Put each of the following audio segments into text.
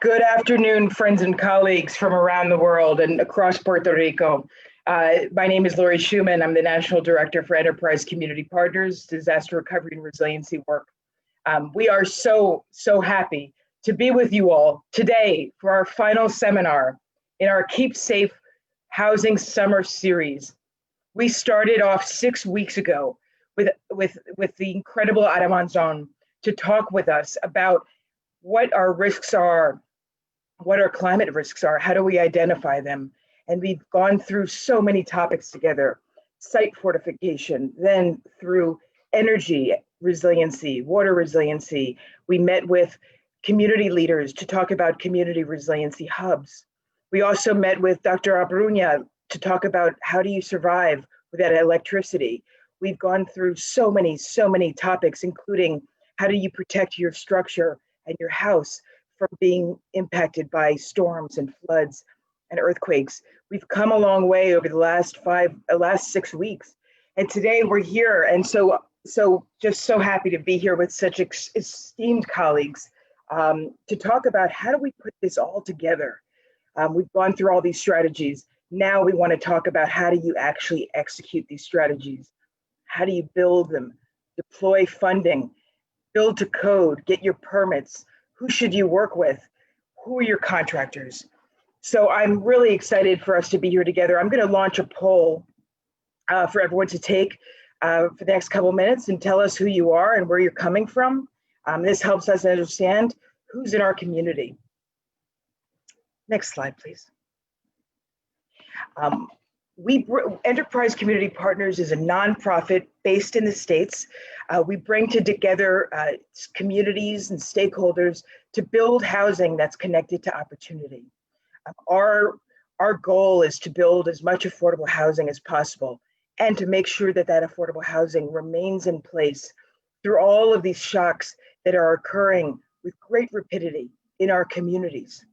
Good afternoon, friends and colleagues from around the world and across Puerto Rico. My name is Lori Schumann. I'm the National Director for Enterprise Community Partners, Disaster Recovery and Resiliency Work. We are so happy to be with you all today for our final seminar in our Keep Safe Housing Summer Series. We started off 6 weeks ago with the incredible Aramanzon to talk with us about what our risks are, what our climate risks are, how do we identify them? And we've gone through so many topics together, site fortification, then through energy resiliency, water resiliency. We met with community leaders to talk about community resiliency hubs. We also met with Dr. Abruña to talk about how do you survive without electricity. We've gone through so many topics, including how do you protect your structure and your house from being impacted by storms and floods and earthquakes. We've come a long way over the last 6 weeks. And today we're here. And so just so happy to be here with such esteemed colleagues to talk about how do we put this all together. We've gone through all these strategies. Now we want to talk about how do you actually execute these strategies? How do you build them, deploy funding, build to code, get your permits? Who should you work with? Who are your contractors? So I'm really excited for us to be here together. I'm going to launch a poll for everyone to take for the next couple of minutes and tell us who you are and where you're coming from. This helps us understand who's in our community. Next slide, please. Enterprise Community Partners is a nonprofit based in the States. We bring together communities and stakeholders to build housing that's connected to opportunity. Our goal is to build as much affordable housing as possible and to make sure that that affordable housing remains in place through all of these shocks that are occurring with great rapidity in our communities.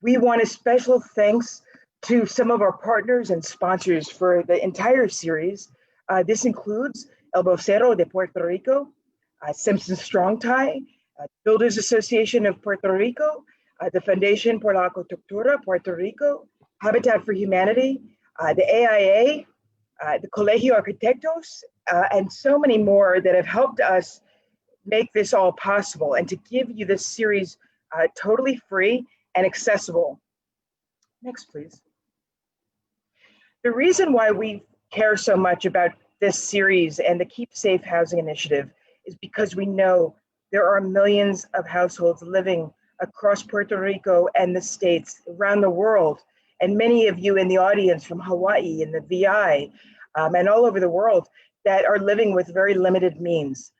We want a special thanks to some of our partners and sponsors for the entire series. This includes El Vocero de Puerto Rico, Simpson Strong Tie, Builders Association of Puerto Rico, the Foundation por la Arquitectura Puerto Rico, Habitat for Humanity, the AIA, the Colegio Arquitectos, and so many more that have helped us make this all possible and to give you this series totally free and accessible. Next, please. The reason why we care so much about this series and the Keep Safe Housing Initiative is because we know there are millions of households living across Puerto Rico and the States, around the world, and many of you in the audience from Hawaii and the VI and all over the world that are living with very limited means.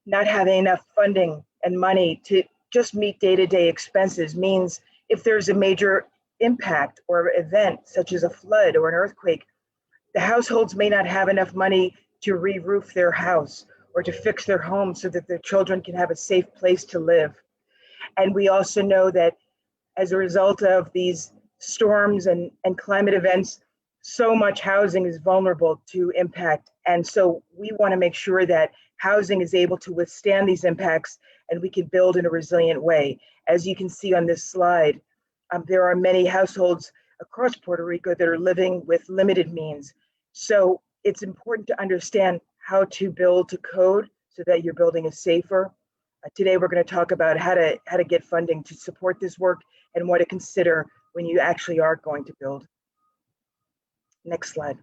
Not having enough funding and money to just meet day-to-day expenses means if there's a major impact or event such as a flood or an earthquake, the households may not have enough money to re-roof their house or to fix their home so that their children can have a safe place to live. And we also know that as a result of these storms and climate events, so much housing is vulnerable to impact. And so we want to make sure that housing is able to withstand these impacts and we can build in a resilient way. As you can see on this slide, there are many households across Puerto Rico that are living with limited means. So it's important to understand how to build to code so that your building is safer. Today, we're going to talk about how to get funding to support this work and what to consider when you actually are going to build. Next slide.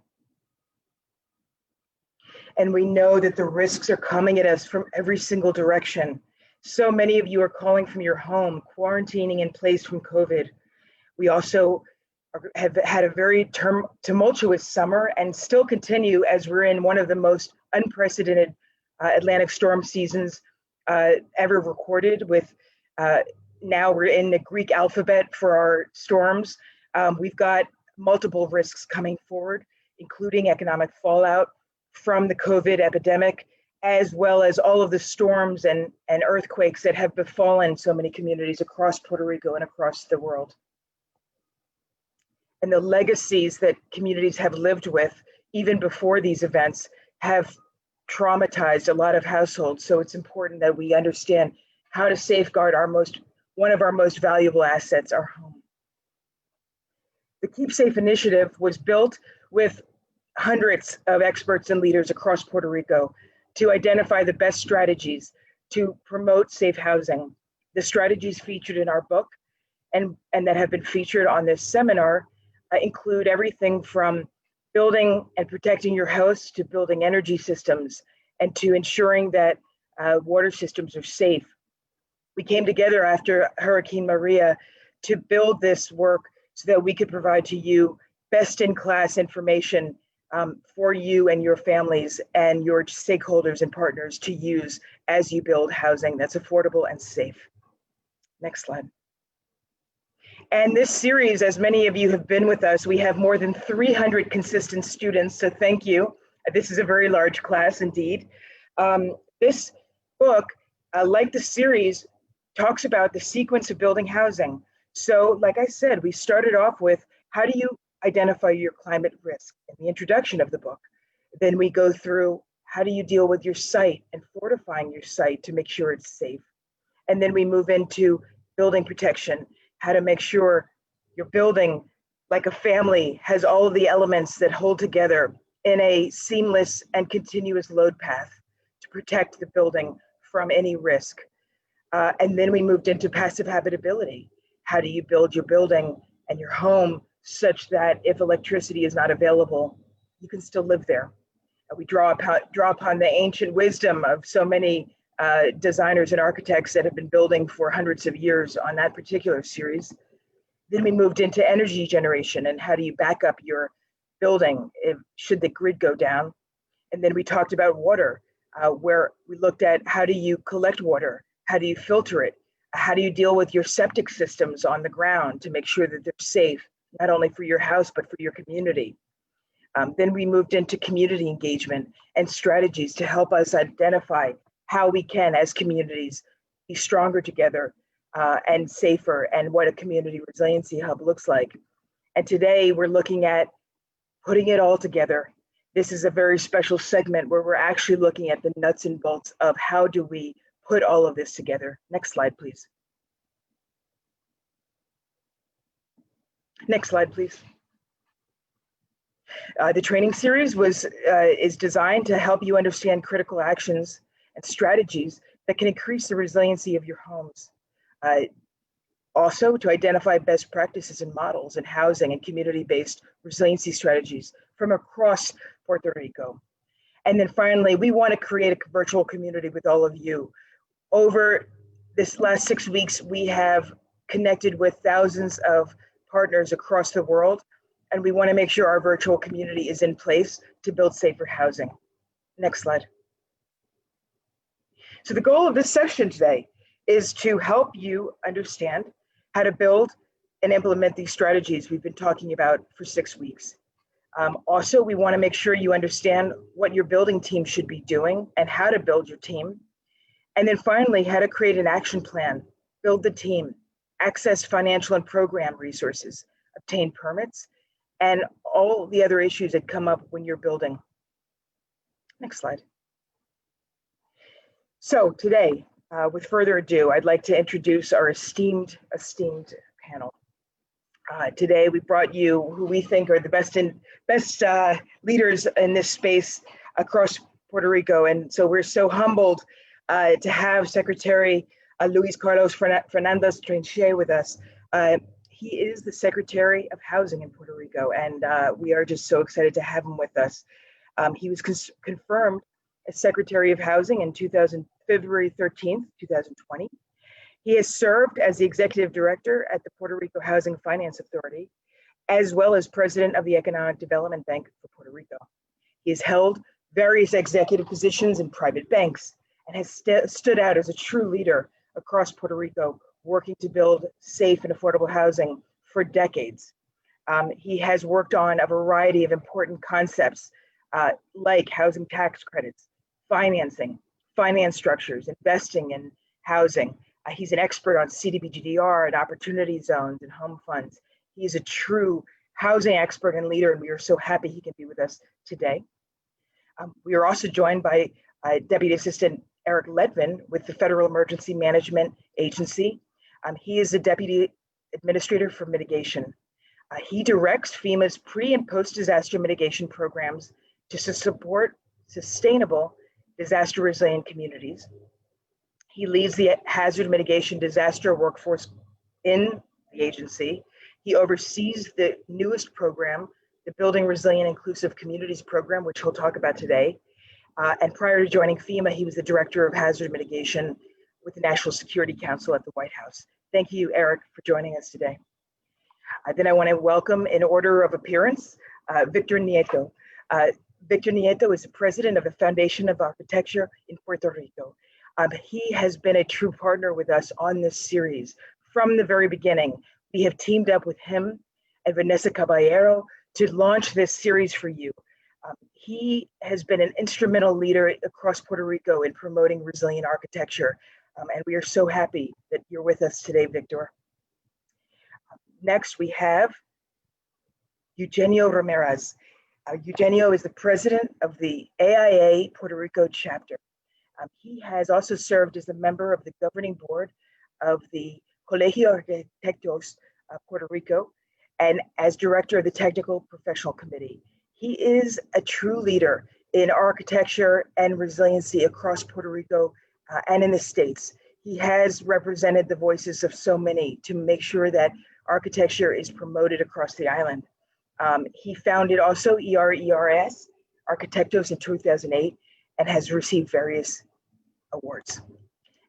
And we know that the risks are coming at us from every single direction. So many of you are calling from your home, quarantining in place from COVID. We also have had a very tumultuous summer and still continue as we're in one of the most unprecedented Atlantic storm seasons ever recorded with, now we're in the Greek alphabet for our storms. We've got multiple risks coming forward, including economic fallout from the COVID epidemic, as well as all of the storms and earthquakes that have befallen so many communities across Puerto Rico and across the world. And the legacies that communities have lived with, even before these events, have traumatized a lot of households. So it's important that we understand how to safeguard our most one of our most valuable assets, our home. The Keep Safe initiative was built with hundreds of experts and leaders across Puerto Rico to identify the best strategies to promote safe housing. The strategies featured in our book and that have been featured on this seminar include everything from building and protecting your house to building energy systems and to ensuring that water systems are safe. We came together after Hurricane Maria to build this work so that we could provide to you best-in-class information for you and your families and your stakeholders and partners to use as you build housing that's affordable and safe. Next slide. And this series, as many of you have been with us, we have more than 300 consistent students, so thank you. This is a very large class indeed. This book, like the series, talks about the sequence of building housing. So like I said, we started off with how do you identify your climate risk in the introduction of the book. Then we go through how do you deal with your site and fortifying your site to make sure it's safe. And then we move into building protection, how to make sure your building, like a family, has all of the elements that hold together in a seamless and continuous load path to protect the building from any risk. And then we moved into passive habitability. How do you build your building and your home such that if electricity is not available, you can still live there? We draw upon the ancient wisdom of so many designers and architects that have been building for hundreds of years on that particular series. Then we moved into energy generation and how do you back up your building should the grid go down. And then we talked about water, where we looked at how do you collect water, how do you filter it, how do you deal with your septic systems on the ground to make sure that they're safe, not only for your house, but for your community. Then we moved into community engagement and strategies to help us identify how we can, as communities, be stronger together and safer, and what a community resiliency hub looks like. And today we're looking at putting it all together. This is a very special segment where we're actually looking at the nuts and bolts of how do we put all of this together. Next slide, please. Next slide, please. The training series is designed to help you understand critical actions and strategies that can increase the resiliency of your homes. Also, to identify best practices and models in housing and community-based resiliency strategies from across Puerto Rico. And then finally, we want to create a virtual community with all of you. Over this last 6 weeks, we have connected with thousands of partners across the world, and we want to make sure our virtual community is in place to build safer housing. Next slide. So the goal of this session today is to help you understand how to build and implement these strategies we've been talking about for 6 weeks. Also, we want to make sure you understand what your building team should be doing and how to build your team. And then finally, how to create an action plan, build the team, access financial and program resources, obtain permits, and all the other issues that come up when you're building. Next slide. So today, with further ado, I'd like to introduce our esteemed panel. Today, we brought you who we think are the best leaders in this space across Puerto Rico. And so we're so humbled to have Secretary Luis Carlos Fernández Trinchet with us. He is the Secretary of Housing in Puerto Rico, and we are just so excited to have him with us. He was confirmed as Secretary of Housing in February 13th, 2020. He has served as the Executive Director at the Puerto Rico Housing Finance Authority, as well as President of the Economic Development Bank for Puerto Rico. He has held various executive positions in private banks and has stood out as a true leader across Puerto Rico, working to build safe and affordable housing for decades. He has worked on a variety of important concepts like housing tax credits, financing, finance structures, investing in housing. He's an expert on CDBGDR and opportunity zones and home funds. He's a true housing expert and leader, and we are so happy he can be with us today. We are also joined by Deputy Assistant Eric Ledvin with the Federal Emergency Management Agency. He is the Deputy Administrator for Mitigation. He directs FEMA's pre and post-disaster mitigation programs to support sustainable disaster resilient communities. He leads the hazard mitigation disaster workforce in the agency. He oversees the newest program, the Building Resilient Inclusive Communities program, which he'll talk about today. And prior to joining FEMA, he was the Director of Hazard Mitigation with the National Security Council at the White House. Thank you, Eric, for joining us today. Then I want to welcome, in order of appearance, Victor Nieto. Victor Nieto is the president of the Foundation of Architecture in Puerto Rico. He has been a true partner with us on this series from the very beginning. We have teamed up with him and Vanessa to launch this series for you. He has been an instrumental leader across Puerto Rico in promoting resilient architecture. And we are so happy that you're with us today, Victor. Next, we have Eugenio Ramirez. Eugenio is the president of the AIA Puerto Rico chapter. He has also served as a member of the governing board of the Colegio Arquitectos Puerto Rico and as director of the Technical Professional Committee. He is a true leader in architecture and resiliency across Puerto Rico and in the States. He has represented the voices of so many to make sure that architecture is promoted across the island. He founded also ERERS, Arquitectos, in 2008, and has received various awards.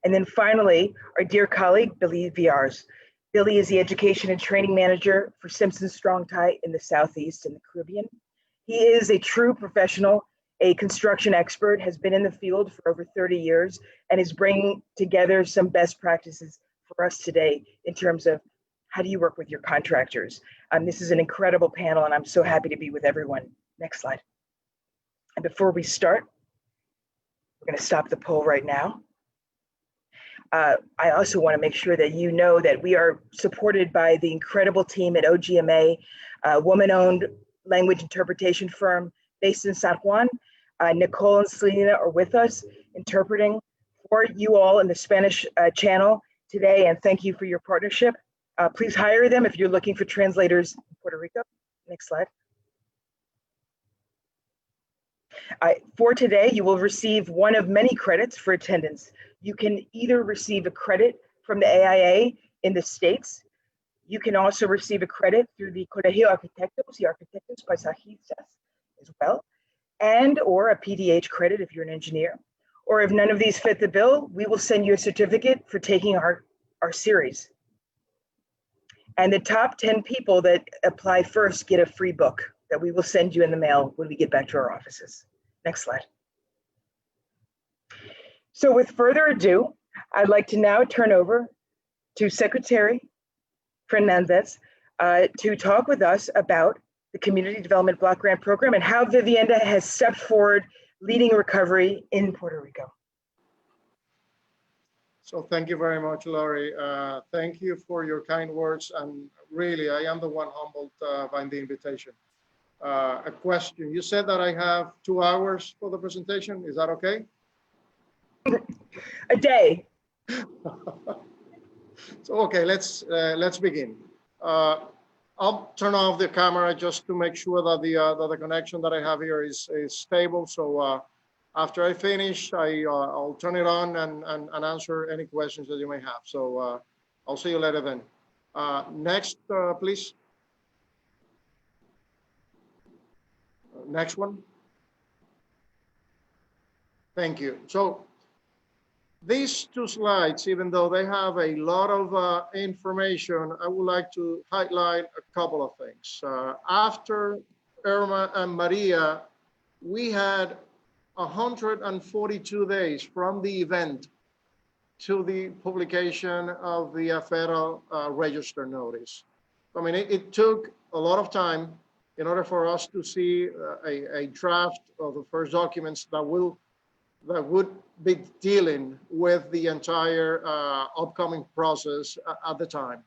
And then finally, our dear colleague, Billy Viars. Billy is the Education and Training Manager for Simpson Strong Tie in the Southeast and the Caribbean. He is a true professional, a construction expert, has been in the field for over 30 years, and is bringing together some best practices for us today in terms of how do you work with your contractors. This is an incredible panel, and I'm so happy to be with everyone. Next slide. And before we start, we're going to stop the poll right now. I also want to make sure that you know that we are supported by the incredible team at OGMA, a woman-owned language interpretation firm based in San Juan. Nicole and Selena are with us interpreting for you all in the Spanish channel today, and thank you for your partnership. Please hire them if you're looking for translators in Puerto Rico. Next slide. For today, you will receive one of many credits for attendance. You can either receive a credit from the AIA in the States. You can also receive a credit through the Colegio Arquitectos y Arquitectos Paisajistas as well, and or a PDH credit if you're an engineer. Or if none of these fit the bill, we will send you a certificate for taking our series. And the top 10 people that apply first get a free book that we will send you in the mail when we get back to our offices. Next slide. So with further ado, I'd like to now turn over to Secretary Fernández to talk with us about the Community Development Block Grant Program and how Vivienda has stepped forward leading recovery in Puerto Rico. So thank you very much, Laurie. Thank you for your kind words. And really, I am the one humbled by the invitation. A question, you said that I have 2 hours for the presentation. Is that okay? A day. So, okay, let's begin. I'll turn off the camera just to make sure that the connection that I have here is stable. So after I finish, I'll turn it on and answer any questions that you may have. So I'll see you later then. Next, please. Next one. Thank you. So these 2 slides, even though they have a lot of information, I would like to highlight a couple of things. After Irma and Maria, we had 142 days from the event to the publication of the federal register notice. I mean, it took a lot of time in order for us to see a draft of the first documents that would be dealing with the entire upcoming process at the time.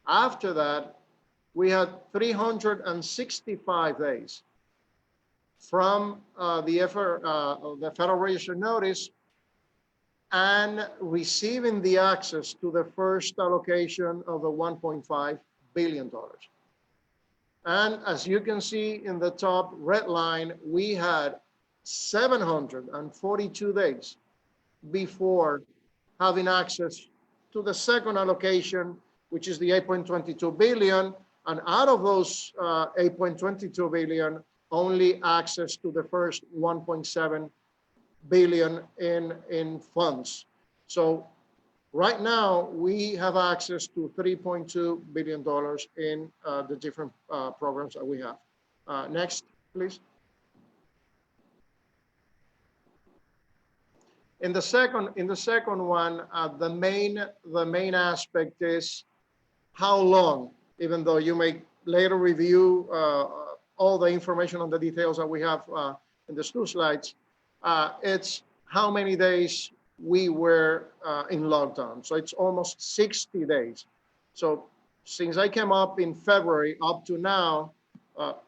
After that, we had 365 days from the Federal Register notice and receiving the access to the first allocation of the $1.5 billion. And as you can see in the top red line, we had 742 days before having access to the second allocation, which is the 8.22 billion. And out of those 8.22 billion, only access to the first 1.7 billion in funds. So right now we have access to $3.2 billion in the different programs that we have. Next, please. In the second one, the main aspect is how long, even though you may later review all the information on the details that we have in these two slides, it's how many days we were in lockdown. So it's almost 60 days. So since I came up in February up to now,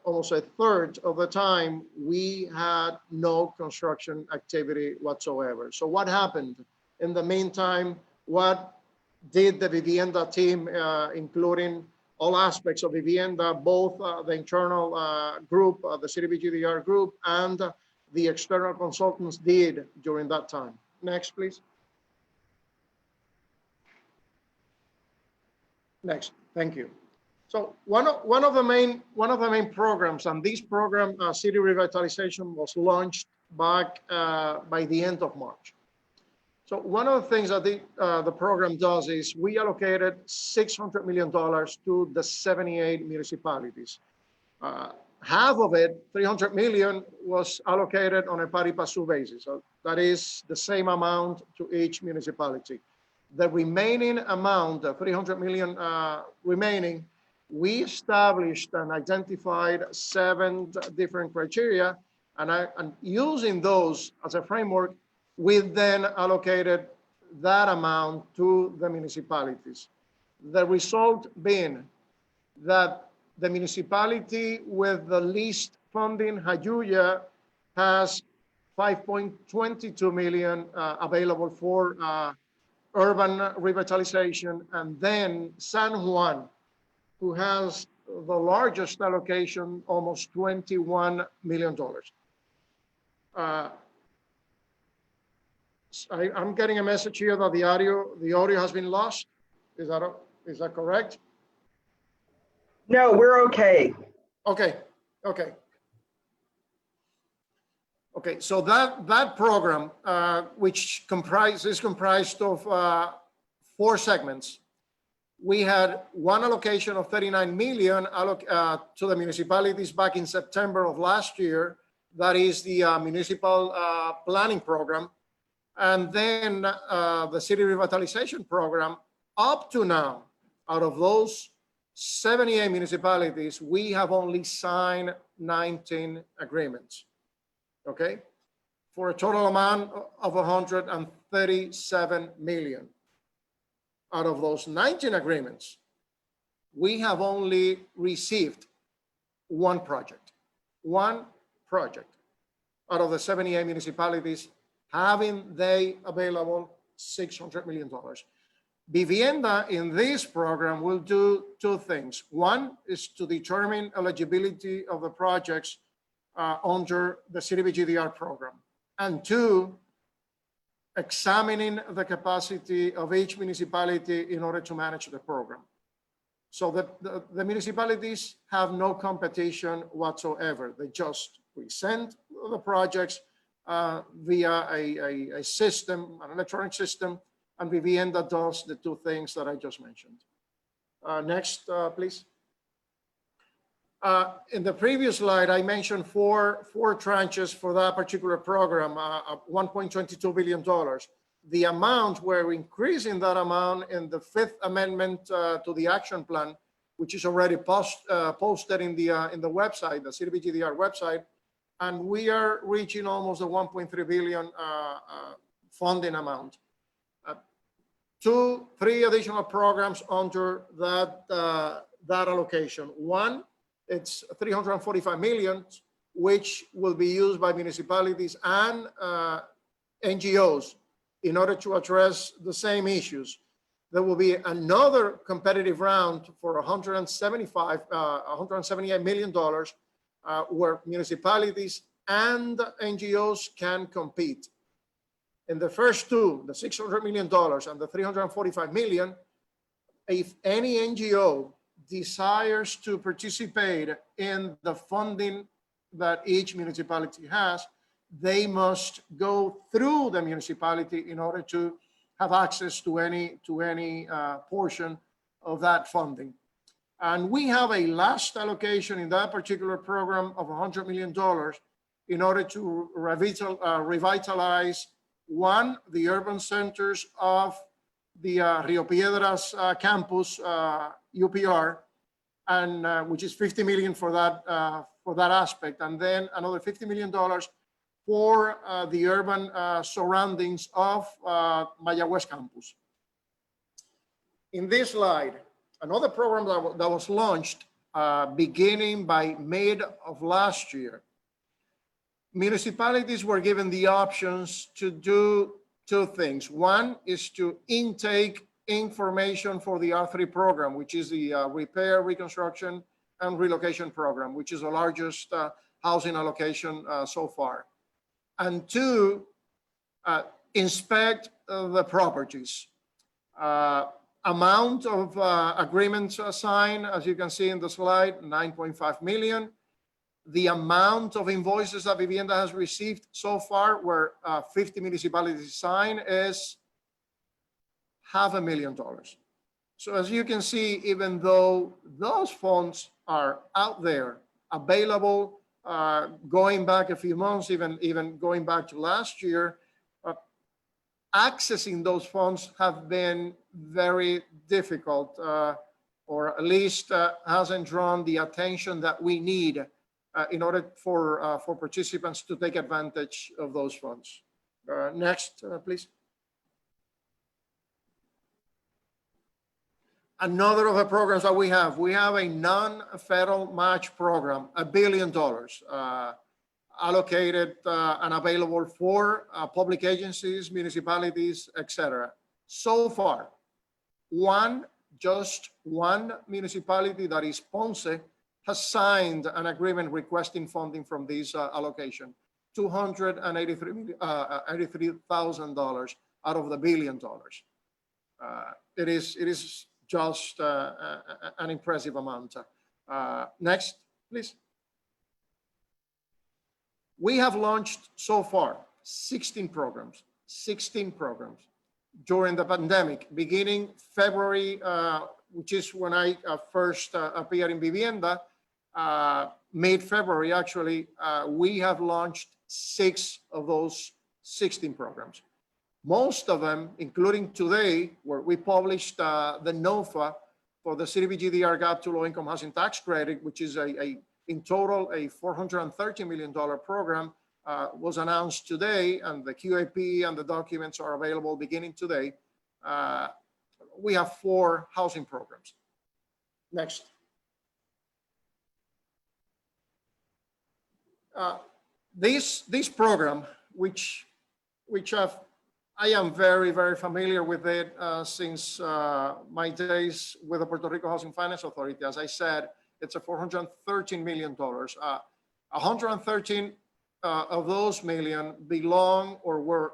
almost a third of the time, we had no construction activity whatsoever. So what happened in the meantime? What did the Vivienda team, including all aspects of Vivienda, both the internal group, the CDBG-DR group, and the external consultants did during that time? Next, please. Next, thank you. So one of the main programs, and this program, City Revitalization, was launched back by the end of March. So one of the things that the program does is we allocated $600 million to the 78 municipalities. Half of it, 300 million, was allocated on a pari passu basis. So that is the same amount to each municipality. The remaining amount, the 300 million remaining, we established and identified 7 different criteria, and using those as a framework, we then allocated that amount to the municipalities. The result being that the municipality with the least funding, Jayuya, has 5.22 million available for urban revitalization, and then San Juan, who has the largest allocation, almost $21 million. I'm getting a message here that the audio has been lost. Is that correct? No, we're okay. Okay. So that program, which is comprised of 4 segments. We had one allocation of 39 million to the municipalities back in September of last year. That is the municipal planning program. And then the city revitalization program. Up to now, out of those 78 municipalities, we have only signed 19 agreements, okay? For a total amount of 137 million. Out of those 19 agreements, we have only received one project out of the 78 municipalities, having they available $600 million. Vivienda in this program will do 2 things. One is to determine eligibility of the projects under the CDBG-DR program. And 2, examining the capacity of each municipality in order to manage the program. So the municipalities have no competition whatsoever. They just present the projects via a system, an electronic system, and Vivienda does the 2 things that I just mentioned. Next, please. In the previous slide, I mentioned four tranches for that particular program, $1.22 billion. The amount, we're increasing that amount in the 5th amendment to the action plan, which is already posted in the website, the CDBG-DR website, and we are reaching almost a 1.3 billion funding amount. 3 additional programs under that allocation. One, it's 345 million, which will be used by municipalities and NGOs in order to address the same issues. There will be another competitive round for $178 million where municipalities and NGOs can compete. In the first two, the $600 million and the $345 million, if any NGO desires to participate in the funding that each municipality has, they must go through the municipality in order to have access to any portion of that funding. And we have a last allocation in that particular program of $100 million in order to revitalize, one, the urban centers of the Rio Piedras campus, UPR, and which is $50 million for that aspect, and then another $50 million for the urban surroundings of Mayagüez campus. In this slide, another program that was launched beginning by mid of last year. Municipalities were given the options to do two things. One is to intake information for the R3 program, which is the repair, reconstruction, and relocation program, which is the largest housing allocation so far. And two, inspect the properties. Amount of agreements signed, as you can see in the slide, 9.5 million. The amount of invoices that Vivienda has received so far, where 50 municipalities signed, is $500,000. So as you can see, even though those funds are out there, available, going back a few months, even going back to last year, accessing those funds have been very difficult, or at least hasn't drawn the attention that we need in order for participants to take advantage of those funds. Next, please. Another of the programs that we have a non-federal match program, $1 billion allocated and available for public agencies, municipalities, etc. So far, just one municipality, that is Ponce, has signed an agreement requesting funding from this allocation, $283,000 out of the $1 billion. It is just an impressive amount. Next, please. We have launched so far 16 programs during the pandemic, beginning February, which is when I first appeared in Vivienda, mid-February actually, we have launched 6 of those 16 programs. Most of them, including today, where we published the NOFA for the CDBG-DR Gap to Low-Income Housing Tax Credit, which is in total a $430 million program, was announced today, and the QAP and the documents are available beginning today. We have 4 housing programs. Next. This program, which I am very, very familiar with it since my days with the Puerto Rico Housing Finance Authority. As I said, it's a $413 million. 113 of those million belong or were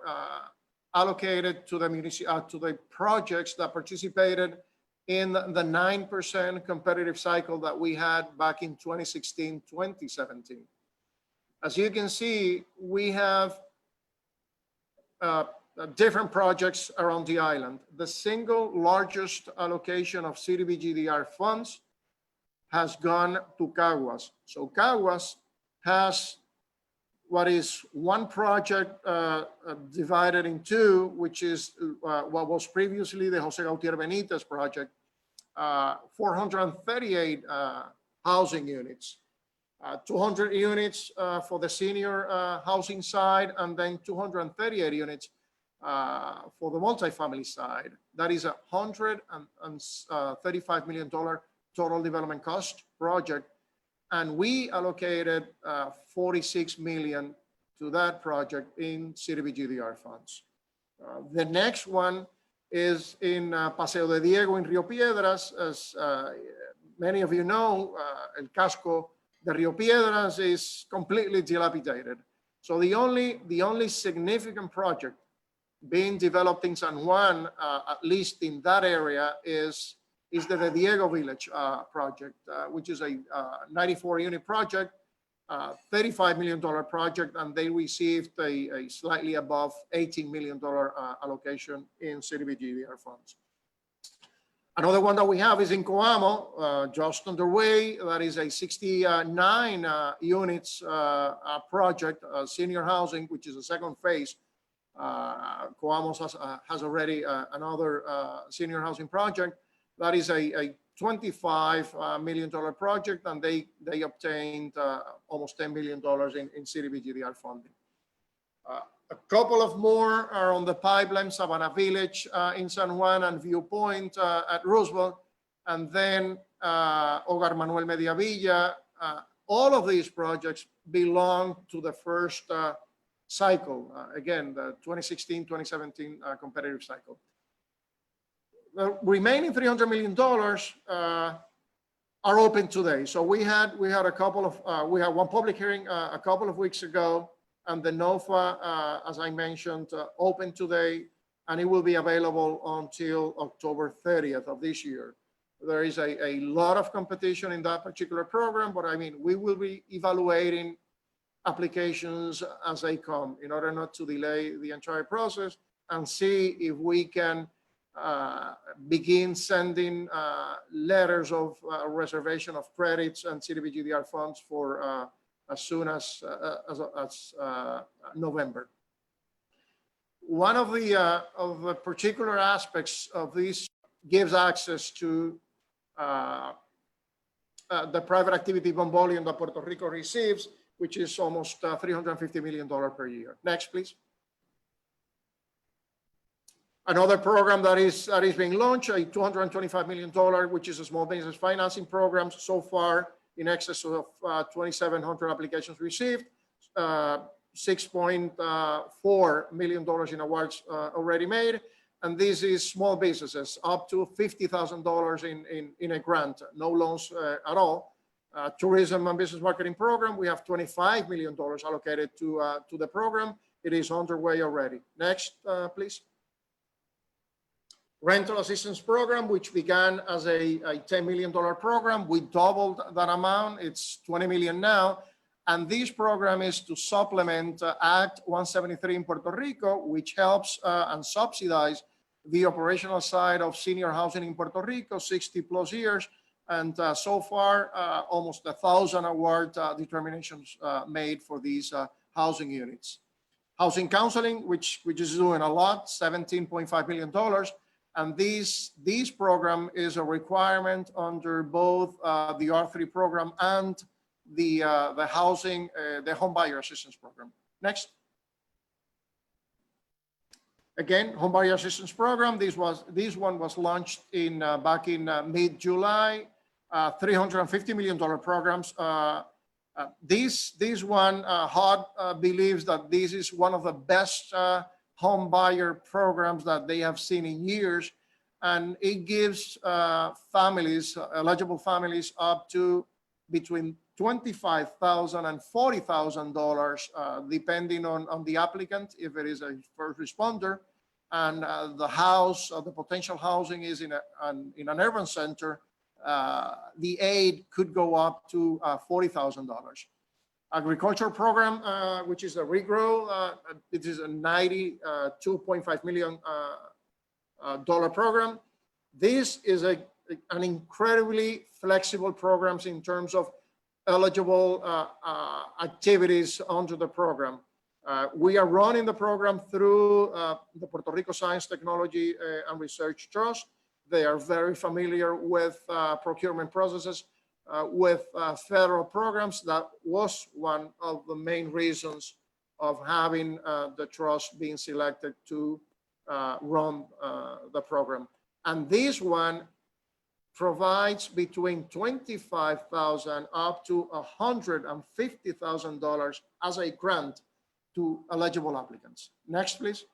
allocated to the projects that participated in the 9% competitive cycle that we had back in 2016, 2017. As you can see, we have different projects around the island. The single largest allocation of CDBG-DR funds has gone to Caguas. So Caguas has what is one project divided in two, which is what was previously the Jose Gautier Benitez project, 438 housing units, 200 units for the senior housing side, and then 238 units for the multifamily side. That is a $135 million total development cost project. And we allocated 46 million to that project in CDBG-DR funds. The next one is in Paseo de Diego in Rio Piedras. As many of you know, El Casco de Rio Piedras is completely dilapidated. So the only significant project being developed in San Juan, at least in that area, is the De Diego Village project, which is a 94-unit project, $35 million project, and they received a slightly above $18 million allocation in CDBG-DR funds. Another one that we have is in Coamo, just underway. That is a 69 units project, senior housing, which is a second phase. Coamo has already another senior housing project. That is a $25 million project, and they obtained almost $10 million in CDBG-DR funding. A couple of more are on the pipeline: Savannah Village in San Juan and Viewpoint at Roosevelt, and then Hogar Manuel Mediavilla. All of these projects belong to the first cycle, again, the 2016-2017 competitive cycle. The remaining $300 million are open today. So we had a couple of we had one public hearing a couple of weeks ago, and the NOFA, as I mentioned, open today, and it will be available until October 30th of this year. There is a lot of competition in that particular program, but I mean, we will be evaluating applications as they come in order not to delay the entire process, and see if we can begin sending letters of reservation of credits and CDBG-DR funds for as soon as November. One of the particular aspects of this gives access to the private activity bond volume that Puerto Rico receives, which is almost $350 million per year. Next, please. Another program that is being launched, a $225 million, which is a small business financing program. So far, in excess of 2,700 applications received, $6.4 million in awards already made. And this is small businesses, up to $50,000 in a grant, no loans at all. Tourism and business marketing program, we have $25 million allocated to the program. It is underway already. Next, please. Rental assistance program, which began as a $10 million program. We doubled that amount. It's $20 million now. And this program is to supplement Act 173 in Puerto Rico, which helps and subsidize the operational side of senior housing in Puerto Rico, 60 plus years. And so far, almost 1,000 award determinations made for these housing units. Housing counseling, which is doing a lot, $17.5 million. And this program is a requirement under both the R3 program and the housing, the home buyer assistance program. Next. Again, home buyer assistance program. This one was launched back in mid-July. $350 million programs. This one, HUD believes that this is one of the best home buyer programs that they have seen in years, and it gives families, eligible families, up to between $25,000 and $40,000, depending on the applicant, if it is a first responder, and the house, the potential housing is in an urban center. The aid could go up to $40,000. Agriculture program, which is a regrow, it is a $92.5 million program. This is an incredibly flexible program in terms of eligible activities under the program. We are running the program through the Puerto Rico Science, Technology, and Research Trust. They are very familiar with procurement processes, with federal programs. That was one of the main reasons of having the trust being selected to run the program. And this one provides between $25,000 up to $150,000 as a grant to eligible applicants. Next, please.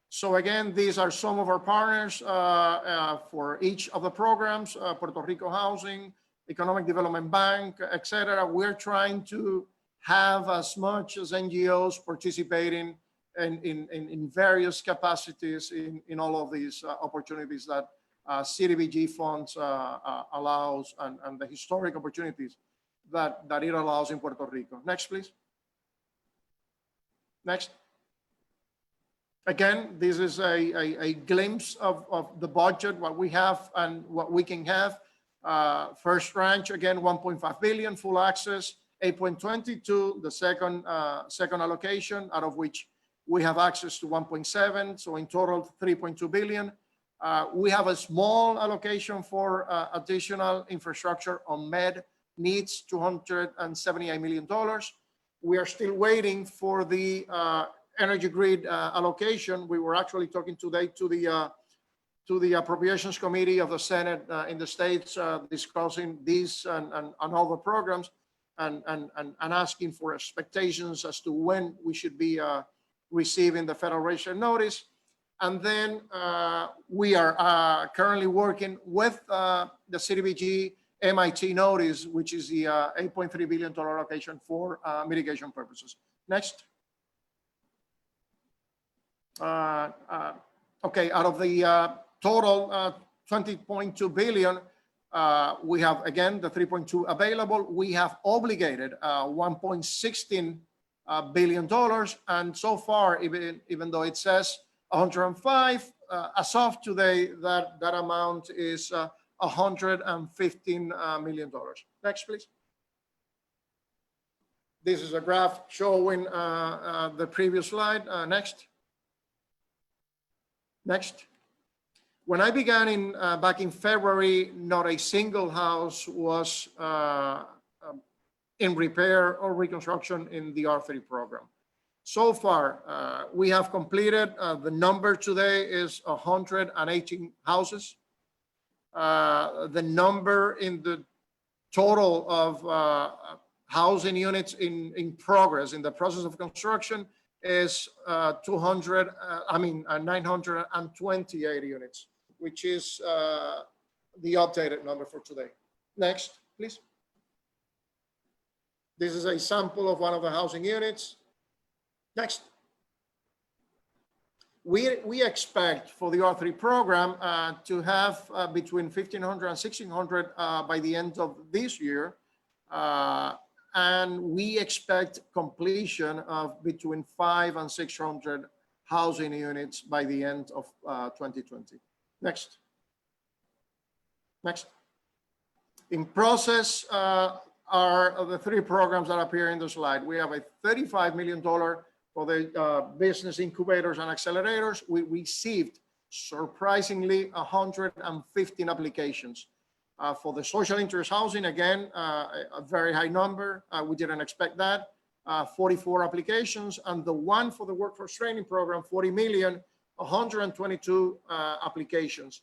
So again, these are some of our partners for each of the programs, Puerto Rico Housing, Economic Development Bank, etc. We're trying to have as much as NGOs participating in various capacities in all of these opportunities that CDBG funds allows and the historic opportunities that it allows in Puerto Rico. Next, please. Next. Again, this is a glimpse of the budget, what we have and what we can have. First tranche, again, 1.5 billion, full access, 8.22, the second allocation, out of which we have access to 1.7, so in total, 3.2 billion. We have a small allocation for additional infrastructure on med needs, $278 million. We are still waiting for the energy grid allocation. We were actually talking today to the Appropriations Committee of the Senate in the States, discussing these and all the programs and asking for expectations as to when we should be receiving the Federal Register notice. And then we are currently working with the CDBG MIT notice, which is the $8.3 billion allocation for mitigation purposes. Next. Okay, out of the total 20.2 billion, we have, again, the 3.2 available. We have obligated $1.16 billion. And so far, even though it says 105, as of today, that amount is $115 million. Next, please. This is a graph showing the previous slide. Next. Next. When I began back in February, not a single house was in repair or reconstruction in the R3 program. So far, we have completed, the number today is 118 houses. The number in the total of housing units in progress, in the process of construction, is 928 units, which is the updated number for today. Next, please. This is a sample of one of the housing units. Next. We expect for the R3 program to have between 1,500 and 1,600 by the end of this year. And we expect completion of between 500 and 600 housing units by the end of 2020. Next. Next. In process are the three programs that appear in the slide. We have a $35 million for the business incubators and accelerators. We received, surprisingly, 115 applications. For the social interest housing, again, a very high number. We didn't expect that. 44 applications. And the one for the workforce training program, 40 million, 122 applications.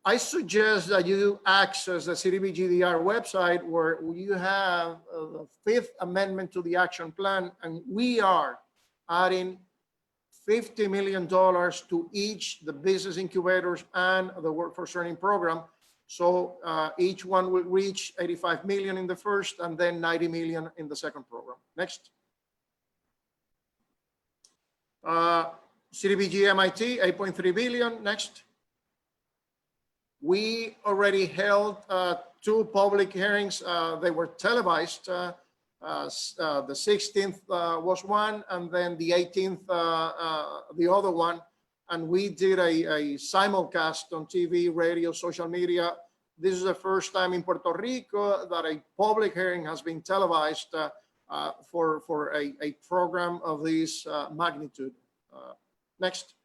I suggest that you access the CDBGDR website, where you have the 5th amendment to the action plan, and we are adding $50 million to each, the business incubators and the workforce training program. So each one will reach 85 million in the first and then 90 million in the second program. Next. CDBG MIT, 8.3 billion. Next. We already held 2 public hearings. They were televised. The 16th was one, and then the 18th, the other one. And we did a simulcast on TV, radio, social media. This is the first time in Puerto Rico that a public hearing has been televised for a program of this magnitude. Next.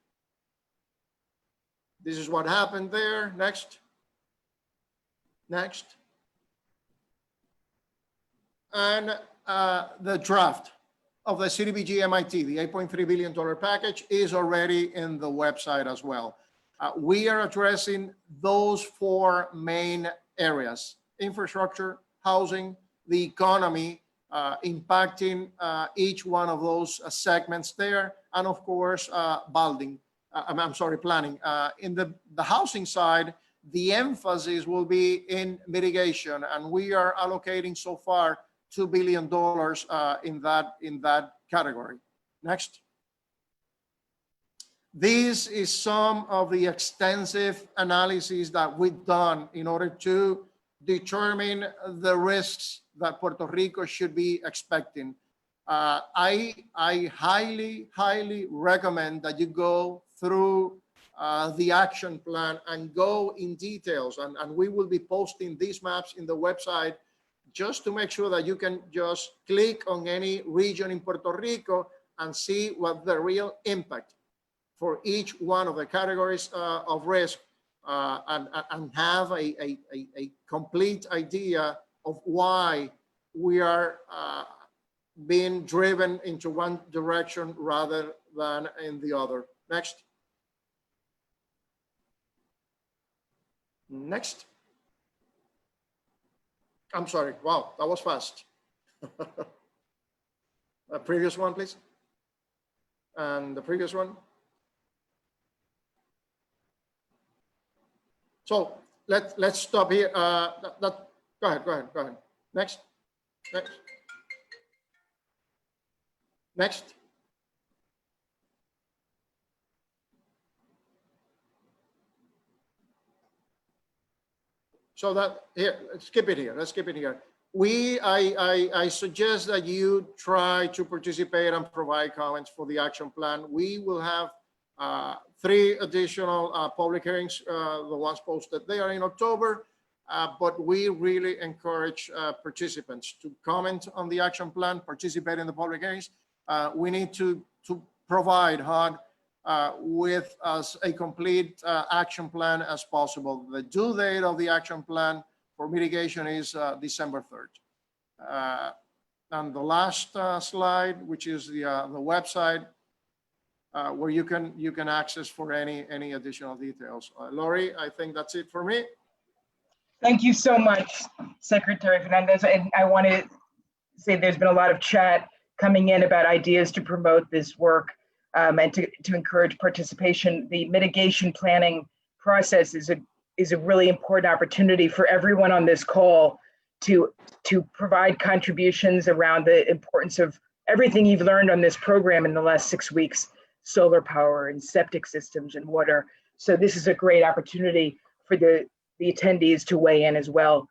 This is what happened there. Next. Next. And the draft of the CDBG MIT, the $8.3 billion package, is already in the website as well. We are addressing those 4 main areas: infrastructure, housing, the economy, impacting each one of those segments there, and of course, planning. In the housing side, the emphasis will be in mitigation, and we are allocating so far $2 billion in that category. Next. This is some of the extensive analyses that we've done in order to determine the risks that Puerto Rico should be expecting. I highly recommend that you go through the action plan and go in details. And we will be posting these maps in the website just to make sure that you can just click on any region in Puerto Rico and see what the real impact for each one of the categories of risk, and have a complete idea of why we are being driven into one direction rather than in the other. Next. Next. I'm sorry. Wow, that was fast. The previous one, please. And the previous one. So let's stop here. Go ahead. Next. So that here, let's skip it here. I suggest that you try to participate and provide comments for the action plan. We will have 3 additional public hearings, the ones posted there in October, but we really encourage participants to comment on the action plan, participate in the public hearings. We need to provide HUD with as a complete action plan as possible. The due date of the action plan for mitigation is December 3rd. And the last slide, which is the website, where you can access for any additional details. Lori, I think that's it for me. Thank you so much, Secretary Fernandez. And I want to say there's been a lot of chat coming in about ideas to promote this work and to encourage participation. The mitigation planning process is a really important opportunity for everyone on this call to provide contributions around the importance of everything you've learned on this program in the last 6 weeks, solar power and septic systems and water. So this is a great opportunity for the attendees to weigh in as well.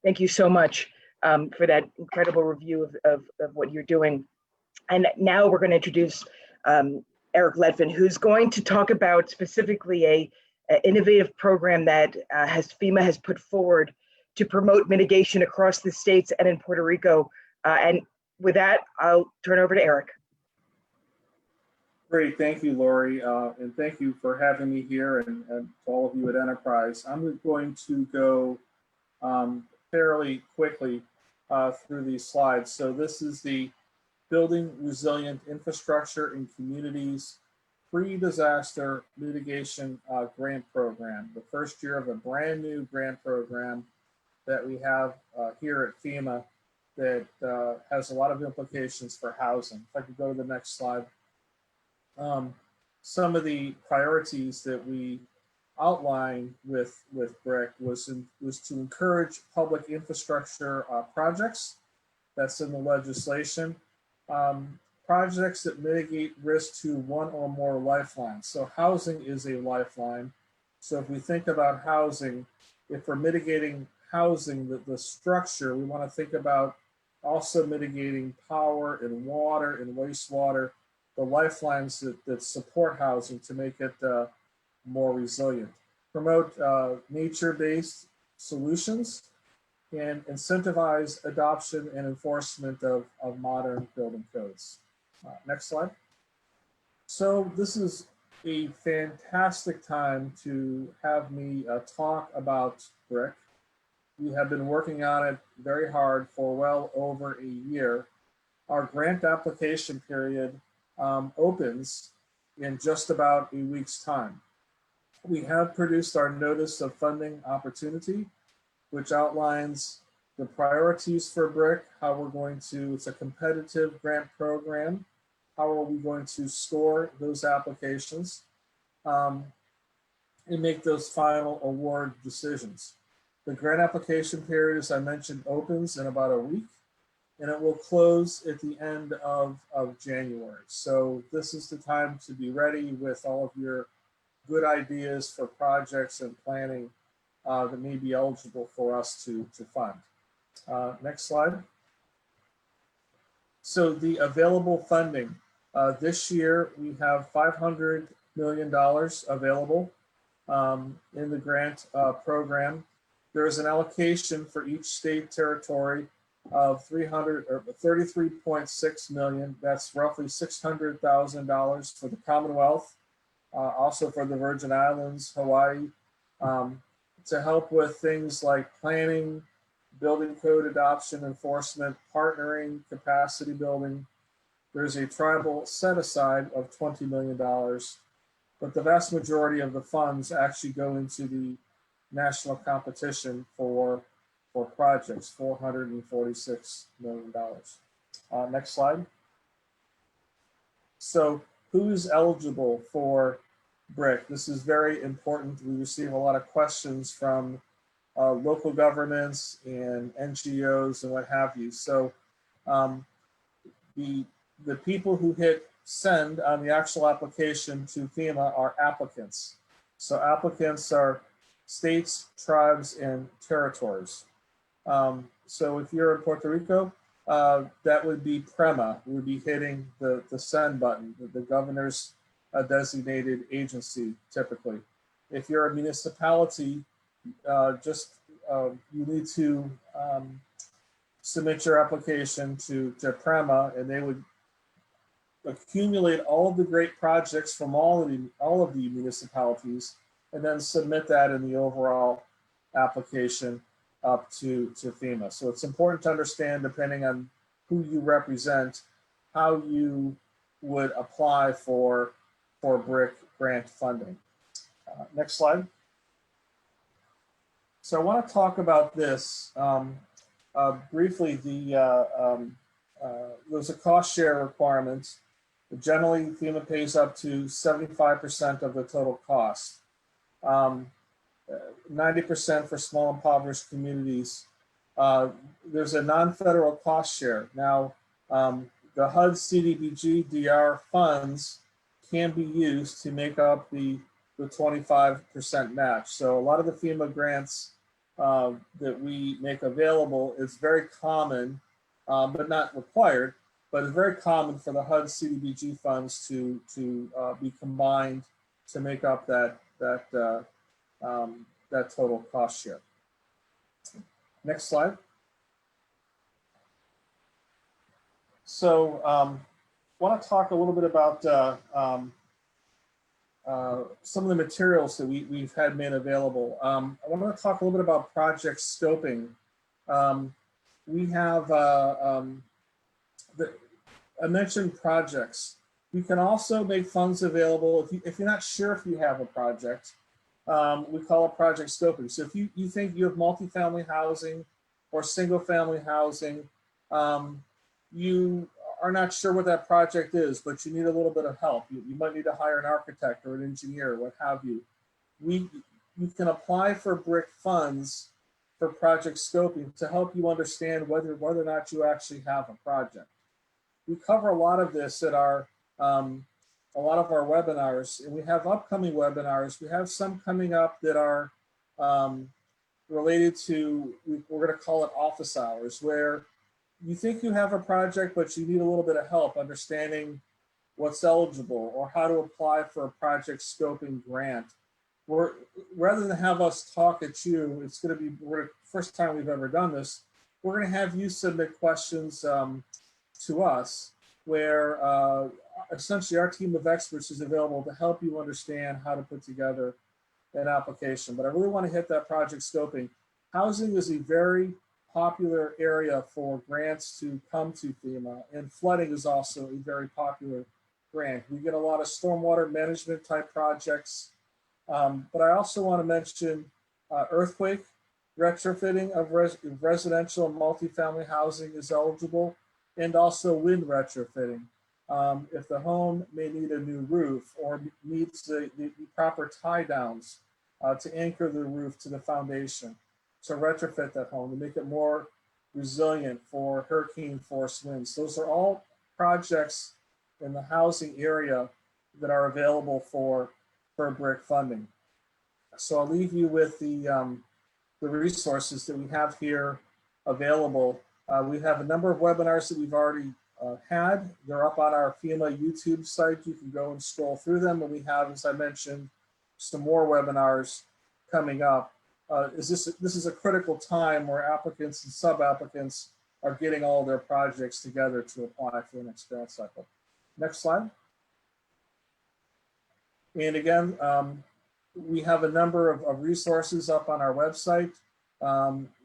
Thank you so much for that incredible review of what you're doing. And now we're going to introduce Eric Ledvin, who's going to talk about specifically a innovative program that FEMA has put forward to promote mitigation across the states and in Puerto Rico. And with that, I'll turn over to Eric. Great, thank you, Lori, and thank you for having me here and to all of you at Enterprise. I'm going to go fairly quickly through these slides. So this is the Building Resilient Infrastructure in Communities Pre-Disaster Mitigation Grant Program, the first year of a brand new grant program that we have here at FEMA that has a lot of implications for housing. If I could go to the next slide. Some of the priorities that we outlined with BRIC was to encourage public infrastructure projects. That's in the legislation. Projects that mitigate risk to one or more lifelines. So housing is a lifeline. So if we think about housing, if we're mitigating housing, the structure, we want to think about also mitigating power and water and wastewater, the lifelines that support housing to make it more resilient. Promote nature-based solutions and incentivize adoption and enforcement of modern building codes. Next slide. So this is a fantastic time to have me talk about BRIC. We have been working on it very hard for well over a year. Our grant application period opens in just about a week's time. We have produced our notice of funding opportunity, which outlines the priorities for BRIC, how we're going to, it's a competitive grant program. How are we going to score those applications and make those final award decisions? The grant application period, as I mentioned, opens in about a week, and it will close at the end of January. So this is the time to be ready with all of your good ideas for projects and planning that may be eligible for us to fund. Next slide. So the available funding. This year, we have $500 million available in the grant program. There is an allocation for each state territory of $33.6 million. That's roughly $600,000 for the Commonwealth, also for the Virgin Islands, Hawaii, to help with things like planning, building code adoption, enforcement, partnering, capacity building. There's a tribal set aside of $20 million, but the vast majority of the funds actually go into the national competition for projects, $446 million. Next slide. So who's eligible for BRIC? This is very important. We receive a lot of questions from local governments and NGOs and what have you. So the people who hit send on the actual application to FEMA are applicants. So applicants are states, tribes, and territories. So if you're in Puerto Rico, that would be PREMA. We would be hitting the send button, the governor's designated agency, typically. If you're a municipality, you need to submit your application to PREMA, and they would accumulate all of the great projects from all of the municipalities, and then submit that in the overall application up to FEMA. So it's important to understand, depending on who you represent, how you would apply for BRIC grant funding. Next slide. So I want to talk about this briefly. There's a cost share requirement. Generally, FEMA pays up to 75% of the total cost. 90% for small impoverished communities. There's a non-federal cost share. Now, the HUD CDBG DR funds can be used to make up the 25% match. So a lot of the FEMA grants that we make available is very common, but not required, but it's very common for the HUD CDBG funds to be combined to make up that total cost share. Next slide. So I want to talk a little bit about some of the materials that we've had made available. I want to talk a little bit about project scoping. We have, I mentioned projects. You can also make funds available if you're not sure if you have a project. We call it project scoping. So if you think you have multifamily housing or single family housing, you are not sure what that project is, but you need a little bit of help. You might need to hire an architect or an engineer, what have you. You can apply for BRIC funds for project scoping to help you understand whether or not you actually have a project. We cover a lot of this at a lot of our webinars, and we have upcoming webinars. We have some coming up that are related to, we're going to call it office hours, where you think you have a project, but you need a little bit of help understanding what's eligible or how to apply for a project scoping grant. Rather than have us talk at you, it's going to be first time we've ever done this. We're going to have you submit questions to us, where essentially our team of experts is available to help you understand how to put together an application. But I really want to hit that project scoping. Housing is a very popular area for grants to come to FEMA, and flooding is also a very popular grant. We get a lot of stormwater management type projects, but I also want to mention earthquake. retrofitting of residential and multifamily housing is eligible, and also wind retrofitting. If the home may need a new roof or needs the proper tie downs to anchor the roof to the foundation, to retrofit that home to make it more resilient for hurricane force winds. Those are all projects in the housing area that are available for BRIC funding. So I'll leave you with the resources that we have here available. We have a number of webinars that we've already had. They're up on our FEMA YouTube site. You can go and scroll through them. And we have, as I mentioned, some more webinars coming up. This is a critical time where applicants and sub-applicants are getting all their projects together to apply for the next grant cycle. Next slide. And again, we have a number of resources up on our website.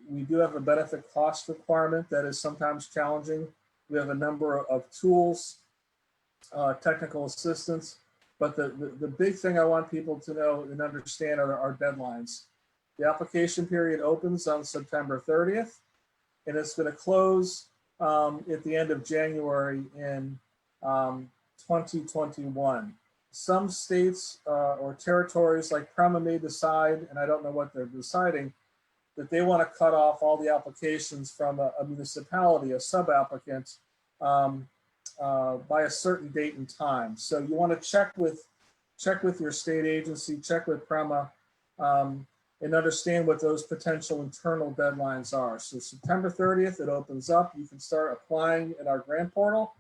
We do have a benefit cost requirement that is sometimes challenging. We have a number of tools, technical assistance, but the big thing I want people to know and understand are our deadlines. The application period opens on September 30th, and it's going to close at the end of January in 2021. Some states or territories like PREMA may decide, and I don't know what they're deciding, that they want to cut off all the applications from a municipality, a sub-applicant, by a certain date and time. So you want to check with your state agency, check with PREMA, and understand what those potential internal deadlines are. So September 30th, it opens up. You can start applying in our grant portal,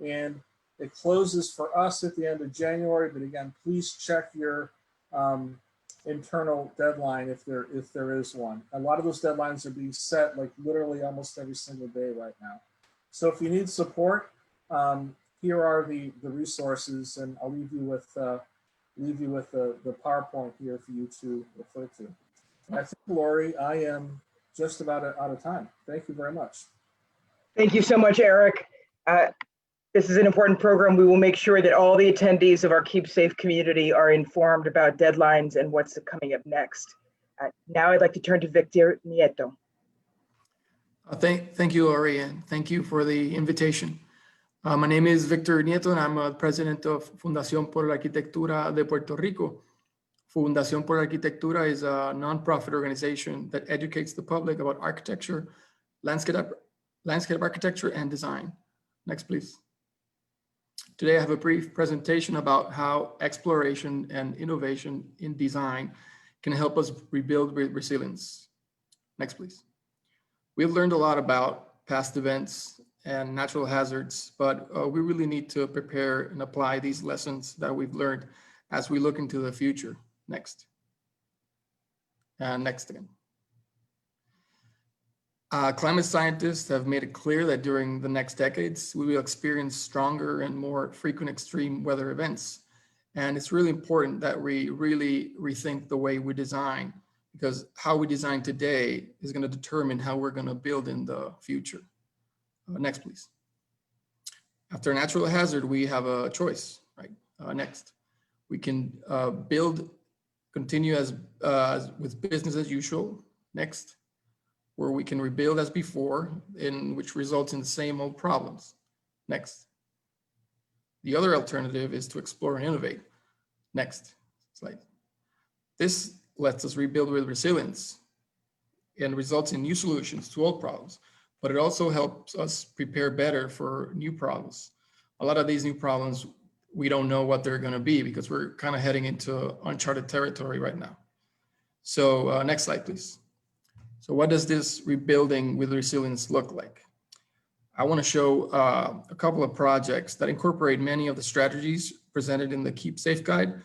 and it closes for us at the end of January. But again, please check your internal deadline if there is one. A lot of those deadlines are being set like literally almost every single day right now. So if you need support, here are the resources, and I'll leave you with the PowerPoint here for you to refer to. I think, Lori, I am just about out of time. Thank you very much. Thank you so much, Eric. This is an important program. We will make sure that all the attendees of our Keep Safe community are informed about deadlines and what's coming up next. Now I'd like to turn to Victor Nieto. Thank you, Lori, and thank you for the invitation. My name is Victor Nieto, and I'm president of Fundación por la Arquitectura de Puerto Rico. Fundación por la Arquitectura is a nonprofit organization that educates the public about architecture, landscape architecture, and design. Next, please. Today, I have a brief presentation about how exploration and innovation in design can help us rebuild resilience. Next, please. We've learned a lot about past events and natural hazards, but we really need to prepare and apply these lessons that we've learned as we look into the future. Next. And next again. Climate scientists have made it clear that during the next decades, we will experience stronger and more frequent extreme weather events. And it's really important that we really rethink the way we design, because how we design today is going to determine how we're going to build in the future. Next, please. After a natural hazard, we have a choice, right? Next. We can continue as with business as usual. Next. Where we can rebuild as before, which results in the same old problems. Next. The other alternative is to explore and innovate. Next slide. This lets us rebuild with resilience and results in new solutions to old problems, but it also helps us prepare better for new problems. A lot of these new problems, we don't know what they're going to be because we're kind of heading into uncharted territory right now. So next slide, please. So what does this rebuilding with resilience look like? I want to show a couple of projects that incorporate many of the strategies presented in the Keep Safe Guide.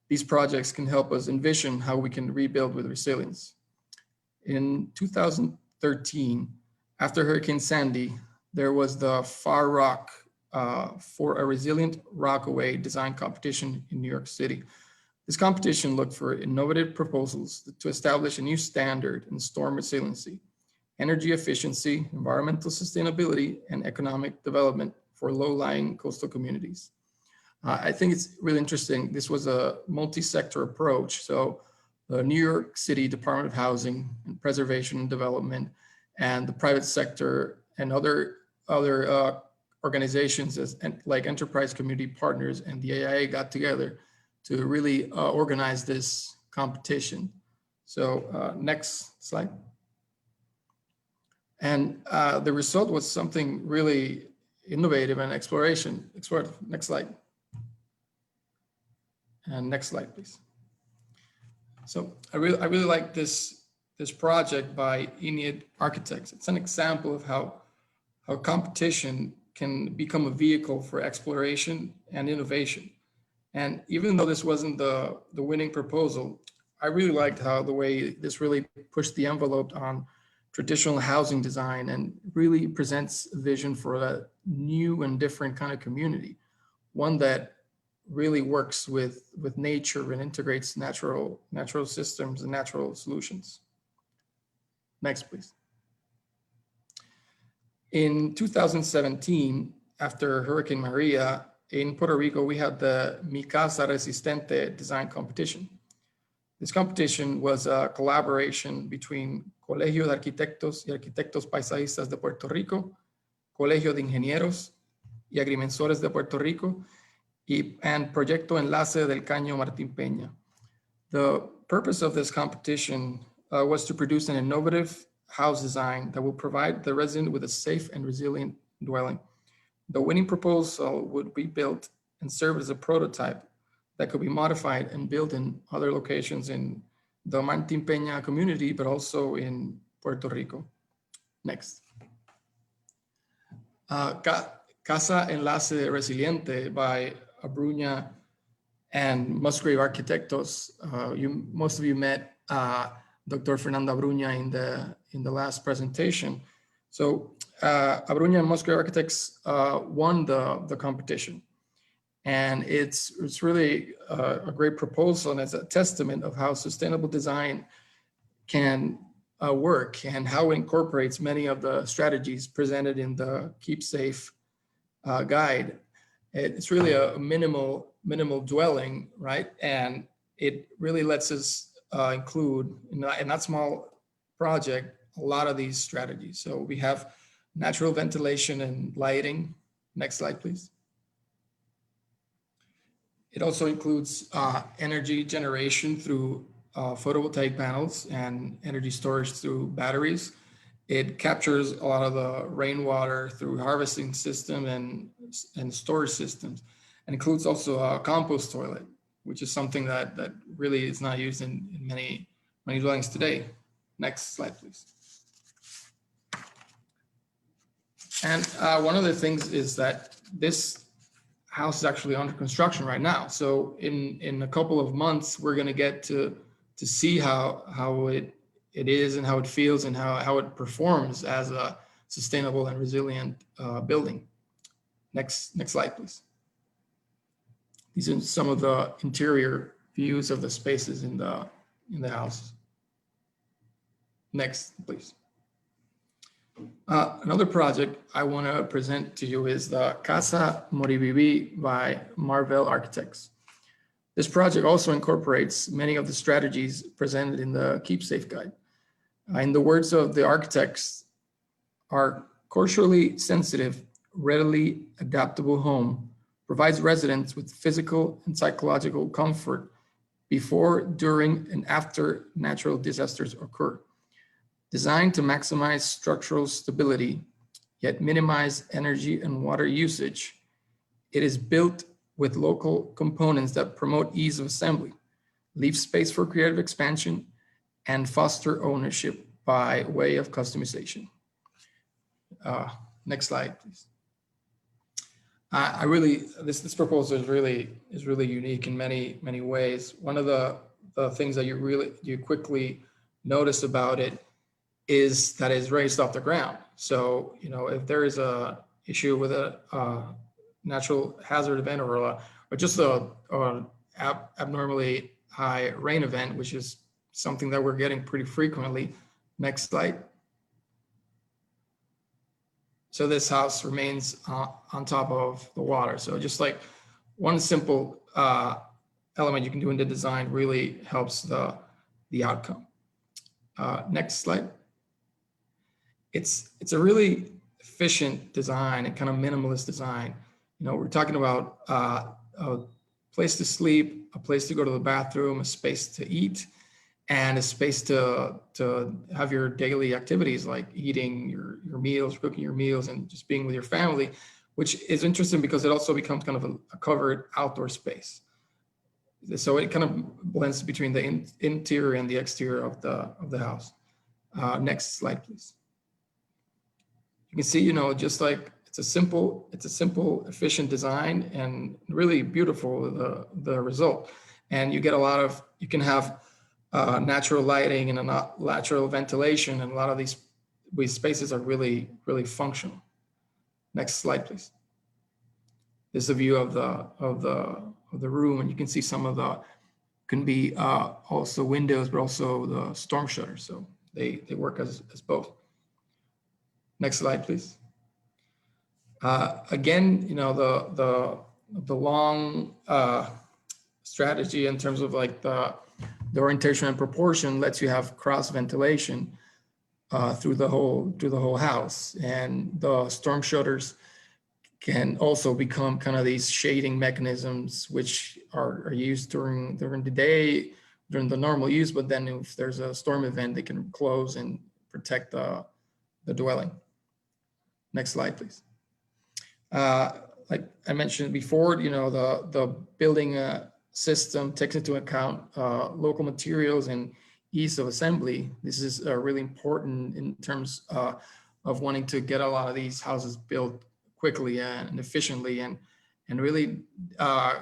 These projects can help us envision how we can rebuild with resilience. In 2013, after Hurricane Sandy, there was the Far Rock for a Resilient Rockaway design competition in New York City. This competition looked for innovative proposals to establish a new standard in storm resiliency, energy efficiency, environmental sustainability, and economic development for low-lying coastal communities. I think it's really interesting. This was a multi-sector approach. So the New York City Department of Housing and preservation and development, and the private sector and other organizations like enterprise community partners and the AIA got together to really organize this competition. So next slide. And the result was something really innovative and explorative. Next slide. And next slide, please. So I really like this project by Nieto Architects. It's an example of how competition can become a vehicle for exploration and innovation. And even though this wasn't the winning proposal, I really liked how the way this really pushed the envelope on traditional housing design and really presents a vision for a new and different kind of community, one that really works with nature and integrates natural systems and natural solutions. Next, please. In 2017, after Hurricane Maria, in Puerto Rico, we had the Mi Casa Resistente design competition. This competition was a collaboration between Colegio de Arquitectos y Arquitectos Paisajistas de Puerto Rico, Colegio de Ingenieros y Agrimensores de Puerto Rico, and Proyecto Enlace del Caño Martín Peña. The purpose of this competition was to produce an innovative house design that will provide the resident with a safe and resilient dwelling. The winning proposal would be built and serve as a prototype that could be modified and built in other locations in the Martín Peña community, but also in Puerto Rico. Next. Casa Enlace Resiliente by Abruña and Musgrave Arquitectos. Most of you met Dr. Fernanda Abruña in the last presentation. So Abruña and Musgrave Architects won the competition. And it's really a great proposal, and it's a testament of how sustainable design can work and how it incorporates many of the strategies presented in the Keep Safe guide. It's really a minimal dwelling, right? And it really lets us include in that small project a lot of these strategies. So we have natural ventilation and lighting. Next slide, please. It also includes energy generation through photovoltaic panels and energy storage through batteries. It captures a lot of the rainwater through harvesting system and storage systems, and includes also a compost toilet, which is something that really is not used in many dwellings today. Next slide, please. And one of the things is that this house is actually under construction right now. So in a couple of months, we're going to get to see how it is and how it feels and how it performs as a sustainable and resilient building. Next slide, please. These are some of the interior views of the spaces in the house. Next, please. Another project I want to present to you is the Casa Moriviví by Marvell Architects. This project also incorporates many of the strategies presented in the Keep Safe Guide. In the words of the architects, our culturally sensitive, readily adaptable home provides residents with physical and psychological comfort before, during, and after natural disasters occur. Designed to maximize structural stability, yet minimize energy and water usage, it is built with local components that promote ease of assembly, leave space for creative expansion, and foster ownership by way of customization. Next slide, please. This proposal is really unique in many ways. One of the things that you quickly notice about it is that it's raised off the ground. So, if there is a issue with a natural hazard event or just an abnormally high rain event, which is something that we're getting pretty frequently. Next slide. So this house remains on top of the water. So just like one simple element you can do in the design really helps the outcome. Next slide. It's a really efficient design and kind of minimalist design. You know, we're talking about a place to sleep, a place to go to the bathroom, a space to eat, and a space to have your daily activities like eating your meals, cooking your meals, and just being with your family, which is interesting because it also becomes kind of a covered outdoor space. So it kind of blends between the interior and the exterior of the house. Next slide, please. You can see, you know, just like it's a simple, efficient design and really beautiful, the result. And you get a lot of, you can have natural lighting and a natural ventilation, and a lot of these spaces are really, really functional. Next slide, please. This is a view of the room, and you can see some of the, can be also windows, but also the storm shutters. So they work as both. Next slide, please. Again, you know, the long strategy in terms of like the orientation and proportion lets you have cross ventilation through the whole house, and the storm shutters can also become kind of these shading mechanisms, which are used during the day, during the normal use, but then if there's a storm event, they can close and protect the dwelling. Next slide, please. Like I mentioned before, you know, the building system takes into account local materials and ease of assembly. This is really important in terms of wanting to get a lot of these houses built quickly and efficiently, and really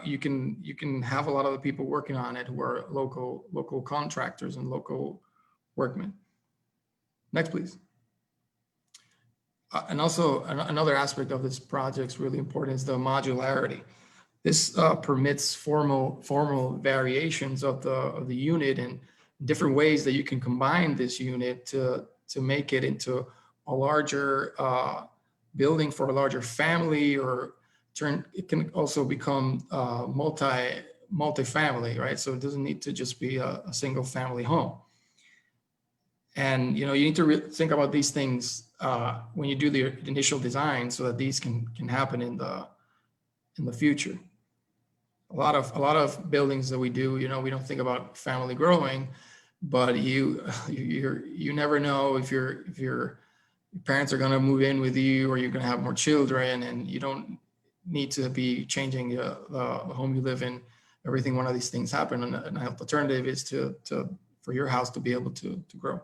you can have a lot of the people working on it who are local contractors and local workmen. Next, please. And also another aspect of this project is really important is the modularity. This permits formal variations of the unit and different ways that you can combine this unit to make it into a larger building for a larger family, or it can also become multi-family, right? So it doesn't need to just be a single family home. And you know, you need to think about these things when you do the initial design, so that these can happen in the future. A lot of buildings that we do, you know, we don't think about family growing, but you never know if your parents are going to move in with you, or you're going to have more children, and you don't need to be changing the home you live in. Everything, one of these things happen, and an alternative is for your house to be able to grow.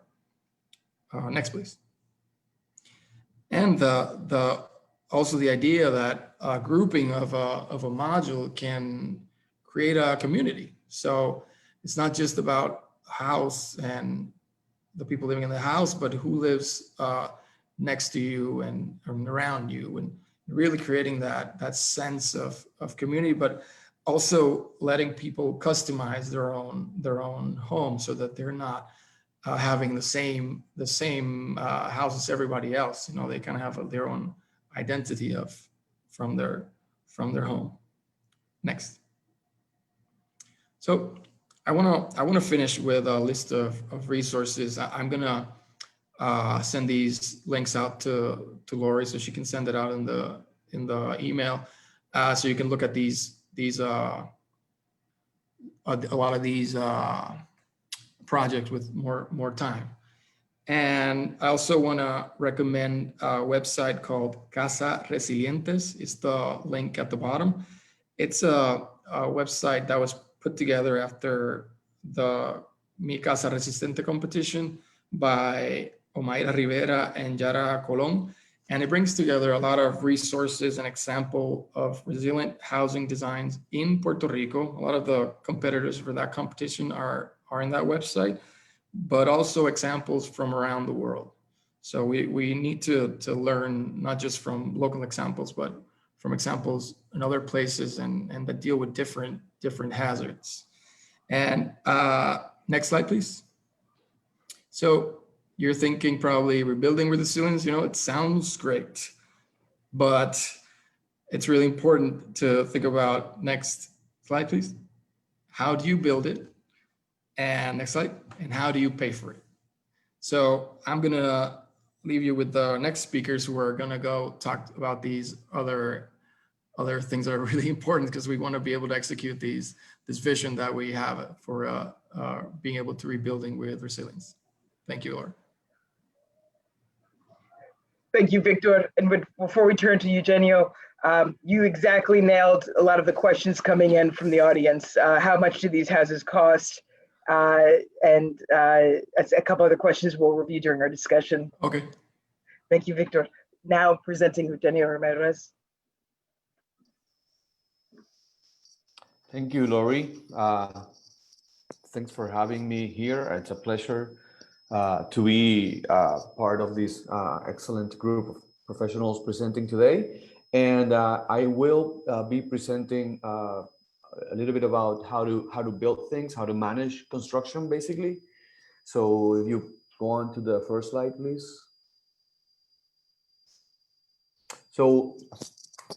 Next, please. And also the idea that a grouping of a module can create a community. So it's not just about a house and the people living in the house, but who lives next to you and around you, and really creating that sense of community, but also letting people customize their own home, so that they're not having the same house as everybody else. You know, they kind of have their own identity from their home. Next. So I want to finish with a list of resources. I'm gonna send these links out to Lori, so she can send it out in the email, so you can look at these a lot of these projects with more time. And I also want to recommend a website called Casa Resilientes. It's the link at the bottom. It's a website that was put together after the Mi Casa Resistente competition by Omaira Rivera and Yara Colon. And it brings together a lot of resources and example of resilient housing designs in Puerto Rico. A lot of the competitors for that competition are in that website, but also examples from around the world. So we need to learn not just from local examples, but from examples in other places and that deal with different hazards. And next slide, please. So you're thinking probably rebuilding resilience, you know, it sounds great, but it's really important to think about, next slide, please. How do you build it? And next slide, and how do you pay for it? So I'm gonna leave you with the next speakers who are gonna go talk about these other things that are really important because we want to be able to execute this vision that we have for being able to rebuilding with resilience. Thank you, Laura. Thank you, Victor. And before we turn to Eugenio, you exactly nailed a lot of the questions coming in from the audience. How much do these houses cost? And a couple other questions we'll review during our discussion. Okay. Thank you, Victor. Now presenting Eugenio Ramirez. Thank you, Lori. Thanks for having me here. It's a pleasure to be part of this excellent group of professionals presenting today. And I will be presenting a little bit about how to build things, how to manage construction, basically. So if you go on to the first slide, please. So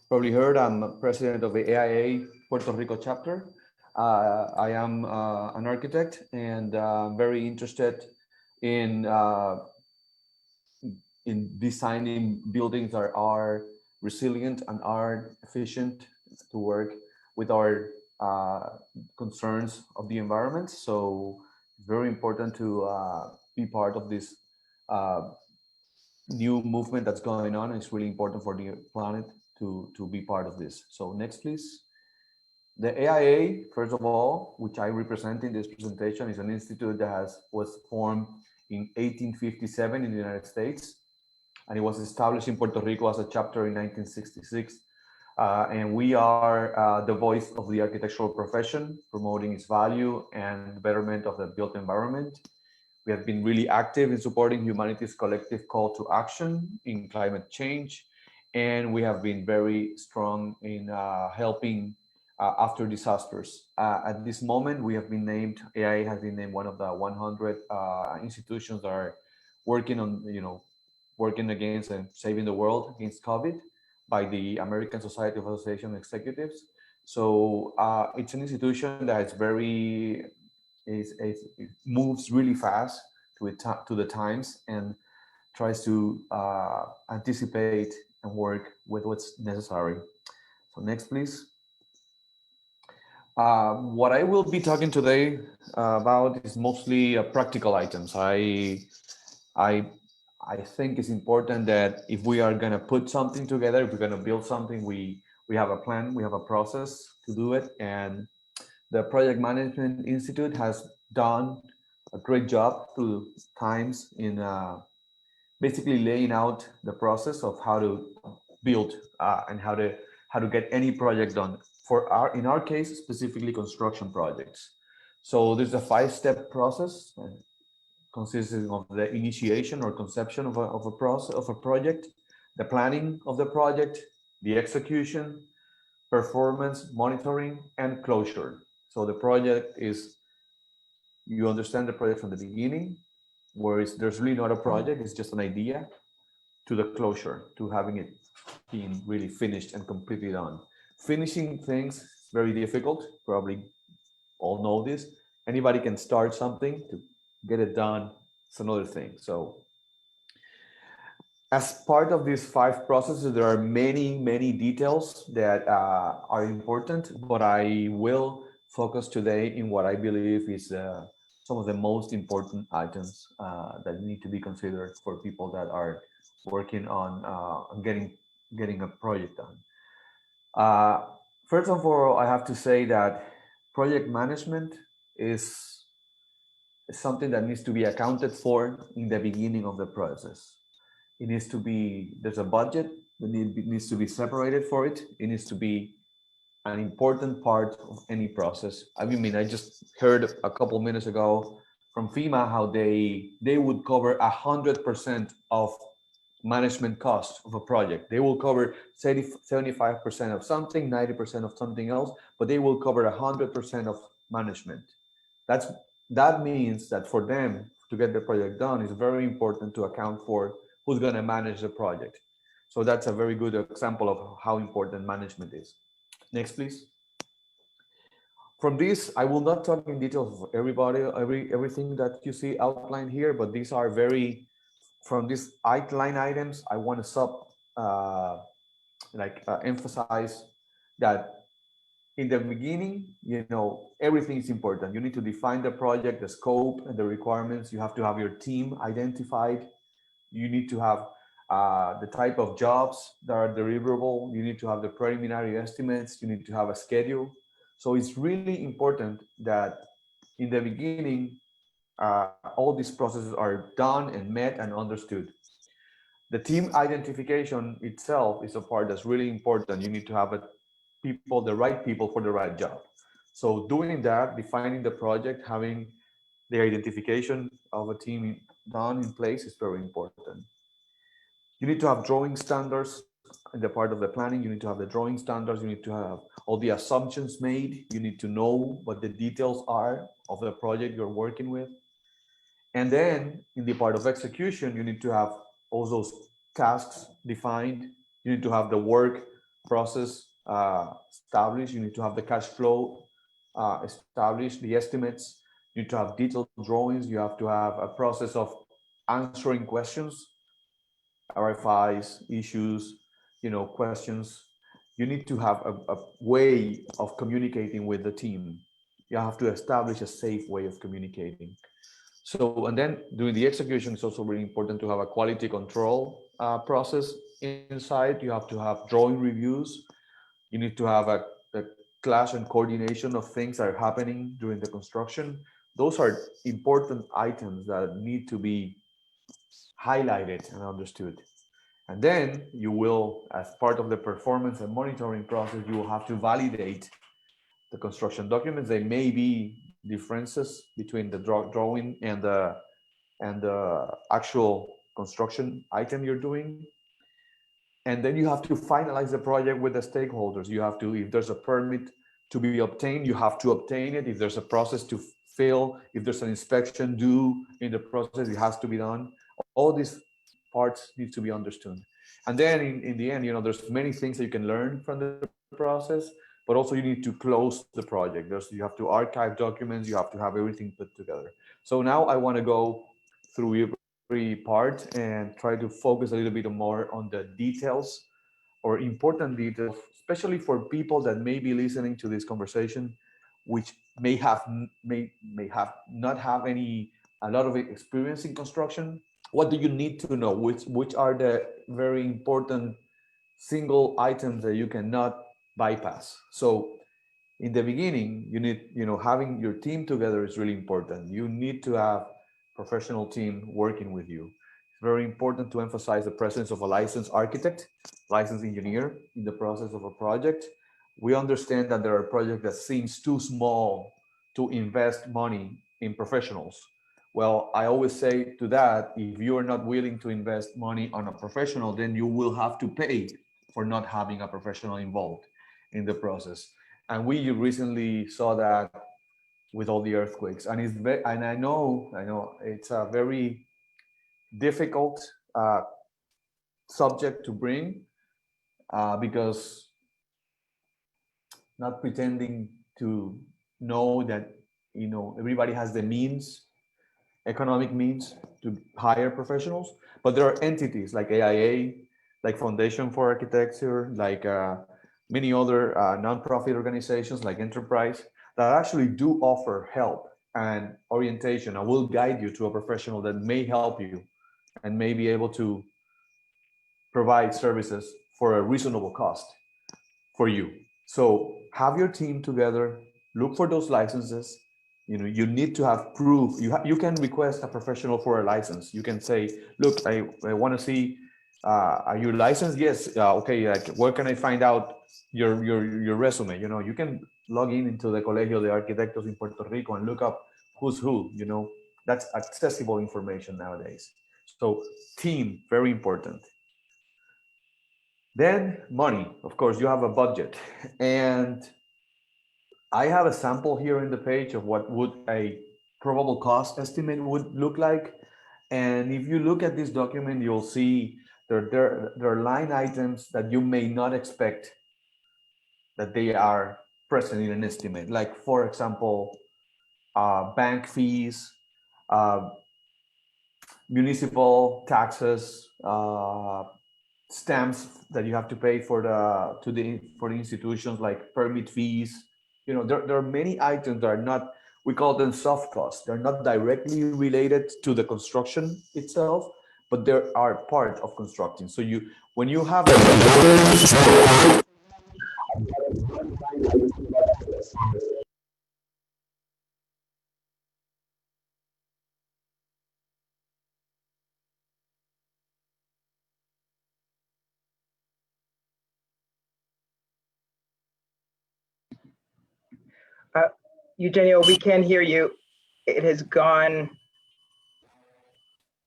probably heard I'm president of the AIA Puerto Rico chapter. I am an architect and very interested in designing buildings that are resilient and are efficient to work with our concerns of the environment. So it's very important to be part of this new movement that's going on. It's really important for the planet to be part of this. So next, please. The AIA, first of all, which I represent in this presentation, is an institute that was formed in 1857 in the United States, and it was established in Puerto Rico as a chapter in 1966. And we are the voice of the architectural profession, promoting its value and betterment of the built environment. We have been really active in supporting humanity's collective call to action in climate change, and we have been very strong in helping after disasters. At this moment, we have been named, AIA has been named one of the 100 institutions that are working on, working against and saving the world against COVID by the American Society of Association Executives. So it's an institution that is very, it moves really fast to the times and tries to anticipate and work with what's necessary. So next, please. What I will be talking today about is mostly practical items. I think it's important that if we are going to put something together, if we're going to build something, we have a plan, we have a process to do it. And the Project Management Institute has done a great job through times in basically laying out the process of how to build and how to get any project done. In our case, specifically construction projects. So there's a 5-step process consisting of the initiation or conception of a project, the planning of the project, the execution, performance, monitoring, and closure. So the project is, you understand the project from the beginning, whereas there's really not a project, it's just an idea, to the closure, to having it being really finished and completely done. Finishing things is very difficult, probably all know this. Anybody can start something, to get it done, it's another thing. So as part of these 5 processes, there are many, many details that are important, but I will focus today in what I believe is some of the most important items that need to be considered for people that are working on getting a project done. First of all, I have to say that project management is something that needs to be accounted for in the beginning of the process. It needs to be, there's a budget that needs to be separated for it. It needs to be an important part of any process. I mean, I just heard a couple minutes ago from FEMA how they would cover 100% of management costs of a project. They will cover 75% of something, 90% of something else, but they will cover 100% of management. That means that for them to get the project done, it's very important to account for who's going to manage the project. So that's a very good example of how important management is. Next, please. From this, I will not talk in detail for everything that you see outlined here, but these are from these outline items, I want to emphasize that in the beginning, everything is important. You need to define the project, the scope, and the requirements. You have to have your team identified. You need to have the type of jobs that are deliverable. You need to have the preliminary estimates. You need to have a schedule. So it's really important that in the beginning, all these processes are done and met and understood. The team identification itself is a part that's really important. You need to have the right people for the right job. So doing that, defining the project, having the identification of a team done in place is very important. You need to have drawing standards in the part of the planning. You need to have the drawing standards. You need to have all the assumptions made. You need to know what the details are of the project you're working with. And then in the part of execution, you need to have all those tasks defined. You need to have the work process established. You need to have the cash flow established, the estimates. You need to have detailed drawings. You have to have a process of answering questions, RFIs, issues, questions. You need to have a way of communicating with the team. You have to establish a safe way of communicating. So, and then during the execution, it's also really important to have a quality control process inside. You have to have drawing reviews. You need to have a clash and coordination of things that are happening during the construction. Those are important items that need to be highlighted and understood. And then you will, as part of the performance and monitoring process, you will have to validate the construction documents. There may be differences between the drawing and the actual construction item you're doing. And then you have to finalize the project with the stakeholders. You have to, if there's a permit to be obtained, you have to obtain it. If there's a process to fill, if there's an inspection due in the process, it has to be done. All these parts need to be understood. And then in the end, there's many things that you can learn from the process, but also you need to close the project. You have to archive documents, you have to have everything put together. So now I want to go through every part and try to focus a little bit more on the details or important details, especially for people that may be listening to this conversation, which may not have a lot of experience in construction. What do you need to know? Which are the very important single items that you cannot bypass? So in the beginning, you need, having your team together is really important. You need to have professional team working with you. It's very important to emphasize the presence of a licensed architect, licensed engineer in the process of a project. We understand that there are projects that seems too small to invest money in professionals. Well, I always say to that, if you are not willing to invest money on a professional, then you will have to pay for not having a professional involved in the process. And we recently saw that with all the earthquakes. And I know it's a very difficult subject to bring because not pretending to know that everybody has the means, economic means to hire professionals, but there are entities like AIA, like Foundation for Architecture, like many other nonprofit organizations like Enterprise that actually do offer help and orientation and will guide you to a professional that may help you and may be able to provide services for a reasonable cost for you. So have your team together, look for those licenses. You need to have proof. You can request a professional for a license. You can say, look, I want to see, are you licensed? Yes. Okay. Like, where can I find out your resume? You can log into the Colegio de Arquitectos in Puerto Rico and look up who's who. That's accessible information nowadays. So team, very important. Then money. Of course, you have a budget, and I have a sample here in the page of what would a probable cost estimate would look like. And if you look at this document, you'll see there are line items that you may not expect that they are present in an estimate. Like, for example, bank fees, municipal taxes, stamps that you have to pay for the institutions, like permit fees. You know, there are many items that are not, we call them soft costs. They're not directly related to the construction itself, but they are part of constructing. So when you have Eugenio, we can't hear you. It has gone.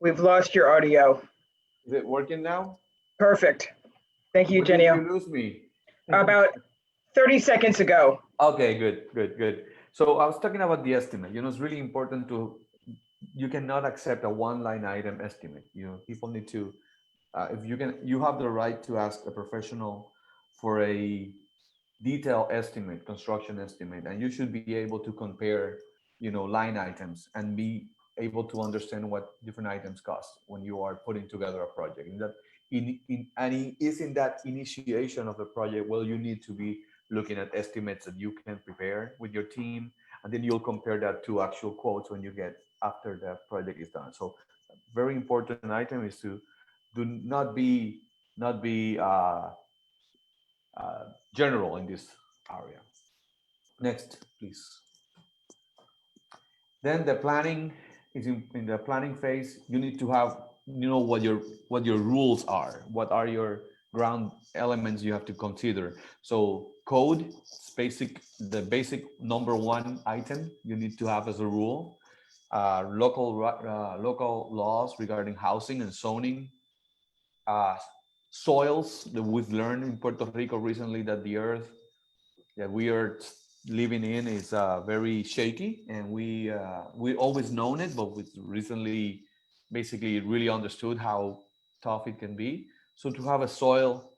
We've lost your audio. Is it working now? Perfect. Thank you, When did Eugenio. you lose me? About 30 seconds ago. Okay, good. So I was talking about the estimate. You know, it's really important you cannot accept a one-line item estimate. You know, people need to, if you have the right to ask a professional for a detailed estimate, construction estimate, and you should be able to compare, you know, line items and be able to understand what different items cost when you are putting together a project. And that in that initiation of the project, well, you need to be looking at estimates that you can prepare with your team, and then you'll compare that to actual quotes when you get after the project is done. So, very important item is to do not be general in this area. Next, please. Then the planning is in the planning phase. You need to have, you know, what your rules are. What are your ground elements you have to consider? So code, the basic number one item you need to have as a rule. Local laws regarding housing and zoning. Soils that we've learned in Puerto Rico recently that the earth that we are living in is very shaky, and we always known it, but we recently basically really understood how tough it can be. So to have a soil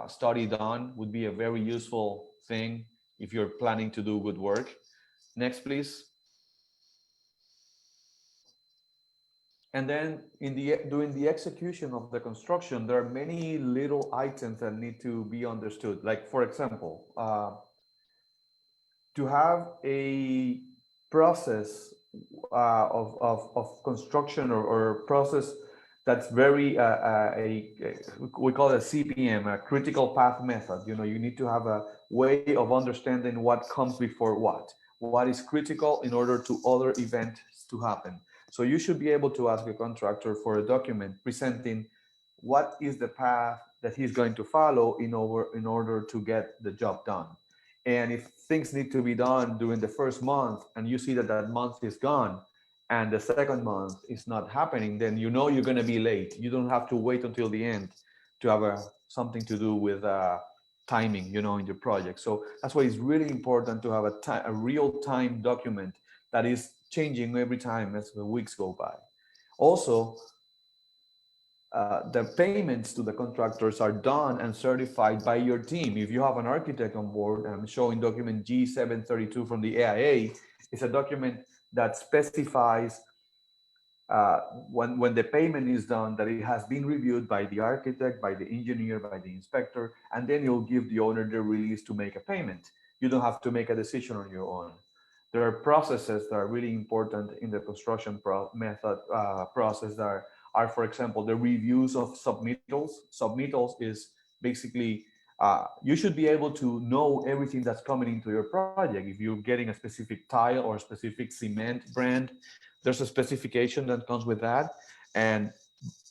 study done would be a very useful thing if you're planning to do good work. Next, please. And then during the execution of the construction, there are many little items that need to be understood. Like, for example, to have a process of construction or process that's very we call it a CPM, a critical path method. You know, you need to have a way of understanding what comes before what is critical in order to other events to happen. So you should be able to ask a contractor for a document presenting what is the path that he's going to follow in order to get the job done. And if things need to be done during the first month and you see that that month is gone and the second month is not happening, then you know you're going to be late. You don't have to wait until the end to have something to do with timing, you know, in your project. So that's why it's really important to have a real-time document that is changing every time as the weeks go by. Also, the payments to the contractors are done and certified by your team. If you have an architect on board, and I'm showing document G732 from the AIA, it's a document that specifies when the payment is done, that it has been reviewed by the architect, by the engineer, by the inspector, and then you'll give the owner the release to make a payment. You don't have to make a decision on your own. There are processes that are really important in the construction process that are, for example, the reviews of submittals. Submittals is basically, you should be able to know everything that's coming into your project. If you're getting a specific tile or a specific cement brand, there's a specification that comes with that. And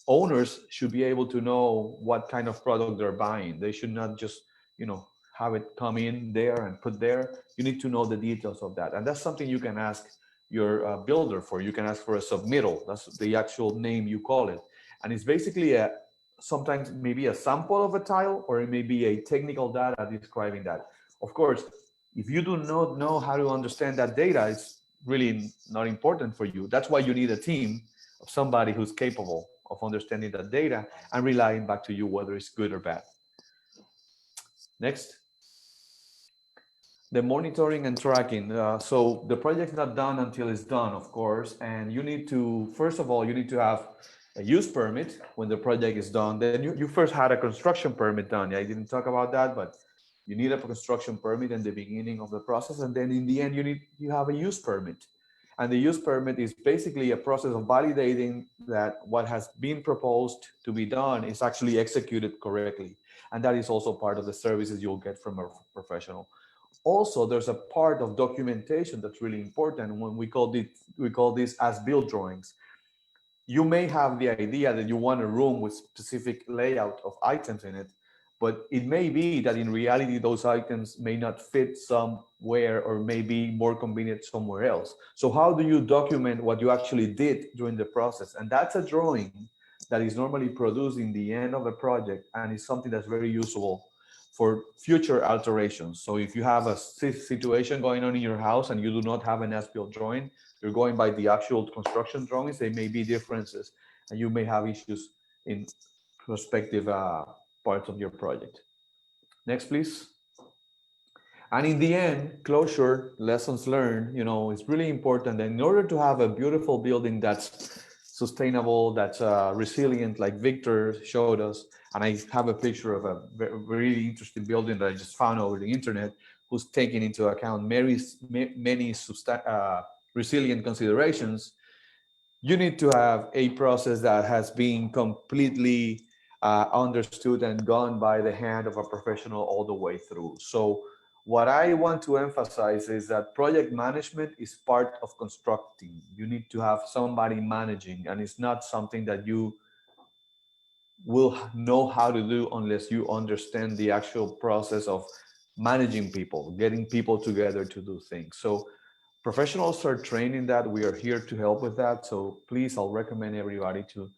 owners should be able to know what kind of product they're buying. They should not just, you know, have it come in there and put there. You need to know the details of that. And that's something you can ask your builder for. You can ask for a submittal. That's the actual name you call it. And it's basically sometimes maybe a sample of a tile, or it may be a technical data describing that. Of course, if you do not know how to understand that data, it's really not important for you. That's why you need a team of somebody who's capable of understanding that data and relying back to you whether it's good or bad. Next. The monitoring and tracking. So the project's not done until it's done, of course. And you need to, first of all, you need to have a use permit when the project is done. Then you first had a construction permit done. I didn't talk about that, but you need a construction permit in the beginning of the process. And then in the end, you have a use permit. And the use permit is basically a process of validating that what has been proposed to be done is actually executed correctly. And that is also part of the services you'll get from a professional. Also, there's a part of documentation that's really important. When we call this as-built drawings. You may have the idea that you want a room with specific layout of items in it, but it may be that in reality, those items may not fit somewhere or may be more convenient somewhere else. So how do you document what you actually did during the process? And that's a drawing that is normally produced in the end of a project, and is something that's very useful for future alterations. So if you have a situation going on in your house and you do not have an as-built drawing, you're going by the actual construction drawings, there may be differences and you may have issues in prospective parts of your project. Next, please. And in the end, closure, lessons learned, it's really important that in order to have a beautiful building that's sustainable, that's resilient, like Victor showed us, and I have a picture of a very interesting building that I just found over the internet, who's taking into account many resilient considerations. You need to have a process that has been completely understood and gone by the hand of a professional all the way through. So what I want to emphasize is that project management is part of constructing. You need to have somebody managing, and it's not something that you will know how to do unless you understand the actual process of managing people, getting people together to do things. So professionals are trained in that. We are here to help with that. So please, I'll recommend everybody to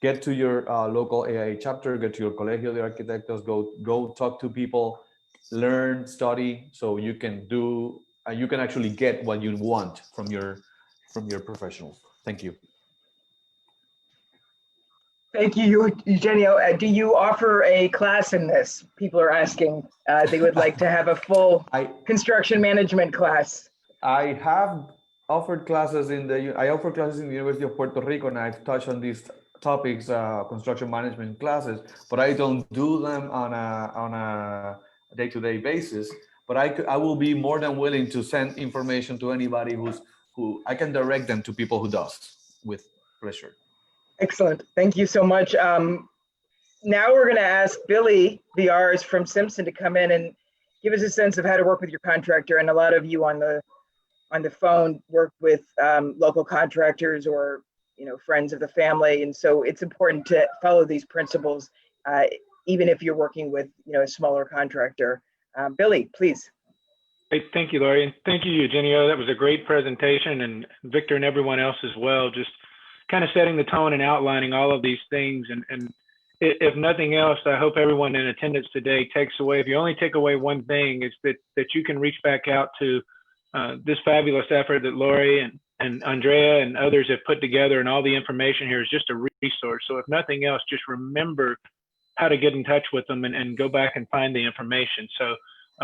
get to your local AIA chapter, get to your Colegio de Arquitectos, go talk to people, learn, study, so you can actually get what you want from your professionals. Thank you. Thank you, Eugenio. Do you offer a class in this? People are asking. They would like to have a full construction management class. I have offered classes I offer classes in the University of Puerto Rico, and I've touched on these topics, construction management classes, but I don't do them on a day-to-day basis. But I will be more than willing to send information to anybody who I can direct them to people who does, with pleasure. Excellent. Thank you so much. Now we're going to ask Billy VRs from Simpson to come in and give us a sense of how to work with your contractor. And a lot of you on the phone work with local contractors or friends of the family, and so it's important to follow these principles, even if you're working with a smaller contractor. Billy, please. Great, thank you, Laurie, and thank you, Eugenio. That was a great presentation, and Victor and everyone else as well. Just kind of setting the tone and outlining all of these things. And if nothing else, I hope everyone in attendance today takes away, if you only take away one thing, is that you can reach back out to this fabulous effort that Laurie and Andrea and others have put together, and all the information here is just a resource. So if nothing else, just remember how to get in touch with them and go back and find the information. So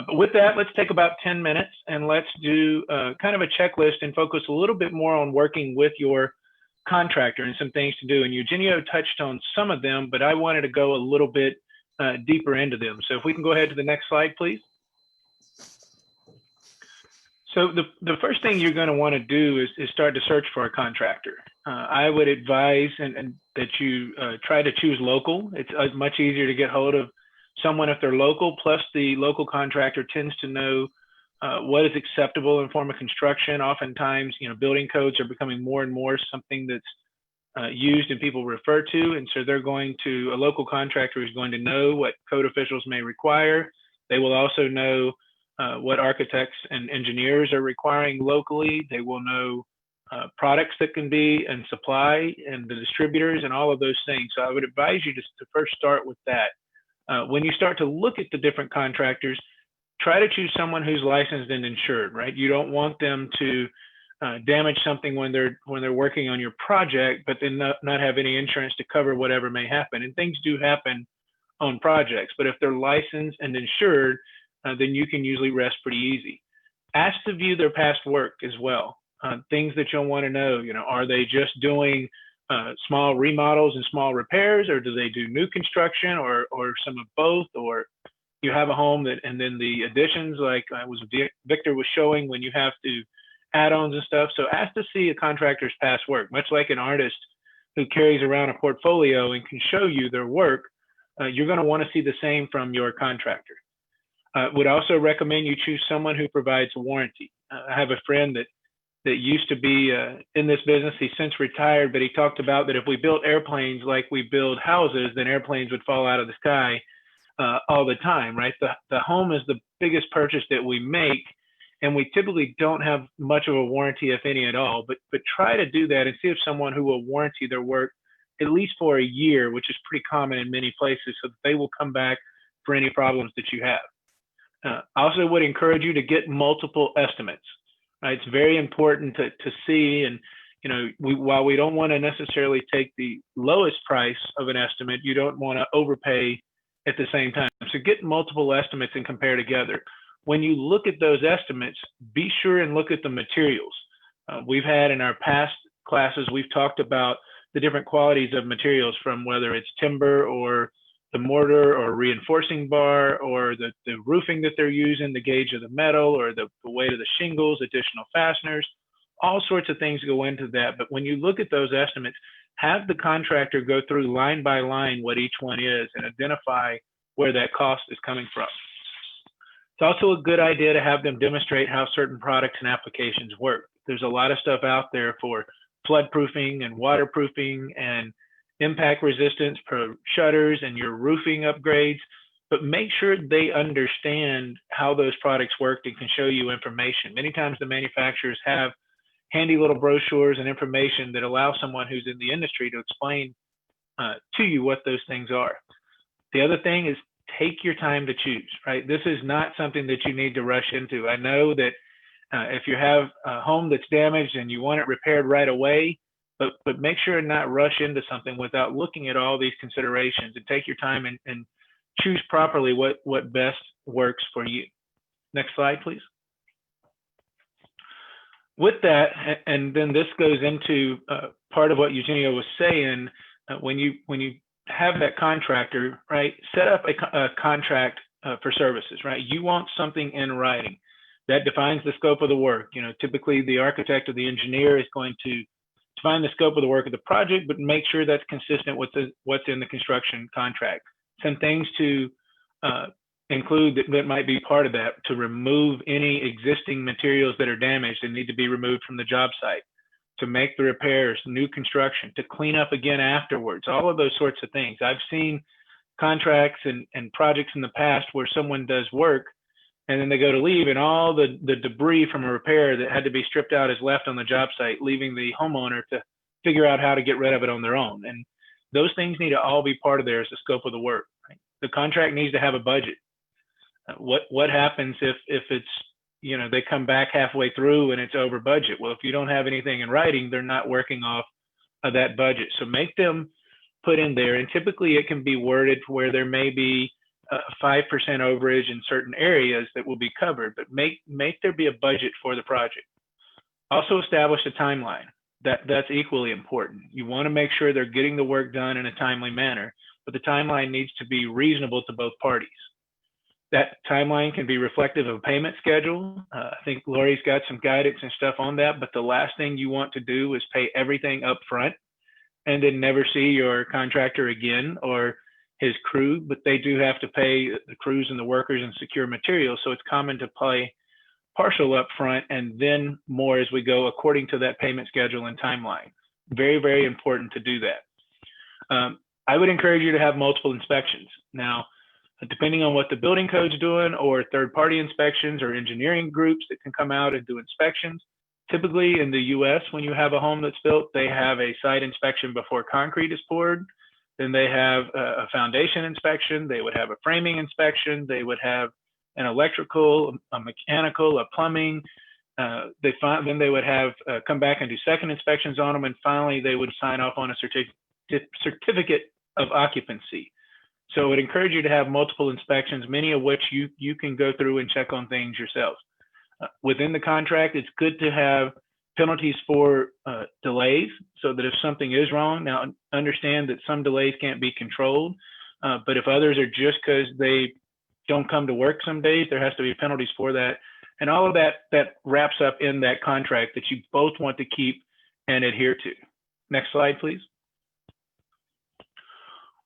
but with that, let's take about 10 minutes and let's do kind of a checklist and focus a little bit more on working with your contractor and some things to do. And Eugenio touched on some of them, but I wanted to go a little bit deeper into them. So if we can go ahead to the next slide, please. So the first thing you're going to want to do is start to search for a contractor. I would advise and that you try to choose local. It's much easier to get hold of someone if they're local, plus the local contractor tends to know what is acceptable in form of construction. Oftentimes, building codes are becoming more and more something that's used and people refer to. And so a local contractor is going to know what code officials may require. They will also know what architects and engineers are requiring locally. They will know products that can be and supply and the distributors and all of those things. So I would advise you just to first start with that. When you start to look at the different contractors, try to choose someone who's licensed and insured, right? You don't want them to damage something when they're working on your project, but then not have any insurance to cover whatever may happen. And things do happen on projects, but if they're licensed and insured, then you can usually rest pretty easy. Ask to view their past work as well. Things that you'll want to know, are they just doing small remodels and small repairs, or do they do new construction, or some of both, or you have a home that, and then the additions, like Victor was showing, when you have to add-ons and stuff. So ask to see a contractor's past work, much like an artist who carries around a portfolio and can show you their work. You're going to want to see the same from your contractor. Would also recommend you choose someone who provides a warranty. I have a friend that used to be in this business. He's since retired, but he talked about that if we built airplanes like we build houses, then airplanes would fall out of the sky all the time, right? The home is the biggest purchase that we make, and we typically don't have much of a warranty, if any at all, but try to do that and see if someone who will warranty their work at least for a year, which is pretty common in many places, so that they will come back for any problems that you have. I also would encourage you to get multiple estimates. Right? It's very important to see, and while we don't want to necessarily take the lowest price of an estimate, you don't want to overpay at the same time. So get multiple estimates and compare together. When you look at those estimates, be sure and look at the materials. We've had in our past classes, we've talked about the different qualities of materials, from whether it's timber or the mortar or reinforcing bar, or the roofing that they're using, the gauge of the metal, or the weight of the shingles, additional fasteners, all sorts of things go into that. But when you look at those estimates, have the contractor go through line by line what each one is and identify where that cost is coming from. It's also a good idea to have them demonstrate how certain products and applications work. There's a lot of stuff out there for floodproofing and waterproofing and impact resistance for shutters and your roofing upgrades, but make sure they understand how those products work and can show you information. Many times the manufacturers have handy little brochures and information that allow someone who's in the industry to explain to you what those things are. The other thing is, take your time to choose, right? This is not something that you need to rush into. I know that if you have a home that's damaged and you want it repaired right away, but make sure and not rush into something without looking at all these considerations, and take your time and choose properly what best works for you. Next slide, please. With that, and then this goes into part of what Eugenio was saying, when you have that contractor, right, set up a contract for services, right? You want something in writing that defines the scope of the work. Typically the architect or the engineer is going to define the scope of the work of the project, but make sure that's consistent with what's in the construction contract. Some things to include that might be part of that: to remove any existing materials that are damaged and need to be removed from the job site, to make the repairs, new construction, to clean up again afterwards, all of those sorts of things. I've seen contracts and projects in the past where someone does work and then they go to leave, and all the debris from a repair that had to be stripped out is left on the job site, leaving the homeowner to figure out how to get rid of it on their own. And those things need to all be part of there as the scope of the work. Right? The contract needs to have a budget. What happens if it's, they come back halfway through and it's over budget? Well, if you don't have anything in writing, they're not working off of that budget. So make them put in there, and typically it can be worded where there may be a 5% overage in certain areas that will be covered, but make there be a budget for the project. Also establish a timeline. That's equally important. You want to make sure they're getting the work done in a timely manner, but the timeline needs to be reasonable to both parties. That timeline can be reflective of a payment schedule. I think Lori's got some guidance and stuff on that, but the last thing you want to do is pay everything up front and then never see your contractor again or his crew, but they do have to pay the crews and the workers and secure materials. So it's common to pay partial up front and then more as we go according to that payment schedule and timeline. Very, very important to do that. I would encourage you to have multiple inspections. Now, depending on what the building code's doing, or third-party inspections or engineering groups that can come out and do inspections. Typically in the US, when you have a home that's built, they have a site inspection before concrete is poured. Then they have a foundation inspection. They would have a framing inspection. They would have an electrical, a mechanical, a plumbing. Then they would have come back and do second inspections on them. And finally, they would sign off on a certificate of occupancy. So I would encourage you to have multiple inspections, many of which you can go through and check on things yourself. Within the contract, it's good to have penalties for delays, so that if something is wrong, now understand that some delays can't be controlled, but if others are just because they don't come to work some days, there has to be penalties for that. And all of that wraps up in that contract that you both want to keep and adhere to. Next slide, please.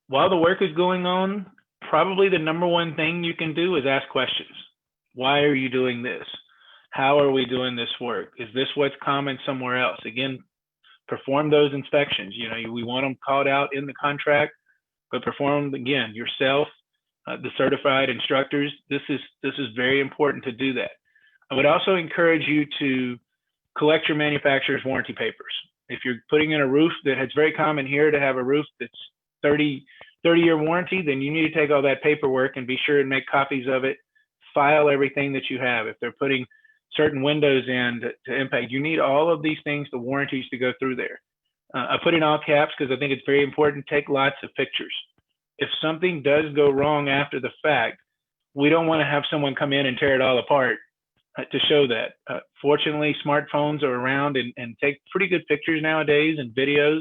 While the work is going on, probably the number one thing you can do is ask questions. Why are you doing this? How are we doing this work? Is this what's common somewhere else? Again, perform those inspections. You know, we want them called out in the contract, but perform them again yourself, the certified instructors. This is very important to do that. I would also encourage you to collect your manufacturer's warranty papers. If you're putting in a roof it's very common here to have a roof that's 30-year warranty, then you need to take all that paperwork and be sure and make copies of it, file everything that you have. If they're putting certain windows in to impact, you need all of these things, the warranties, to go through there. I put in all caps because I think it's very important to take lots of pictures. If something does go wrong after the fact, we don't want to have someone come in and tear it all apart to show that. Fortunately, smartphones are around and take pretty good pictures nowadays and videos.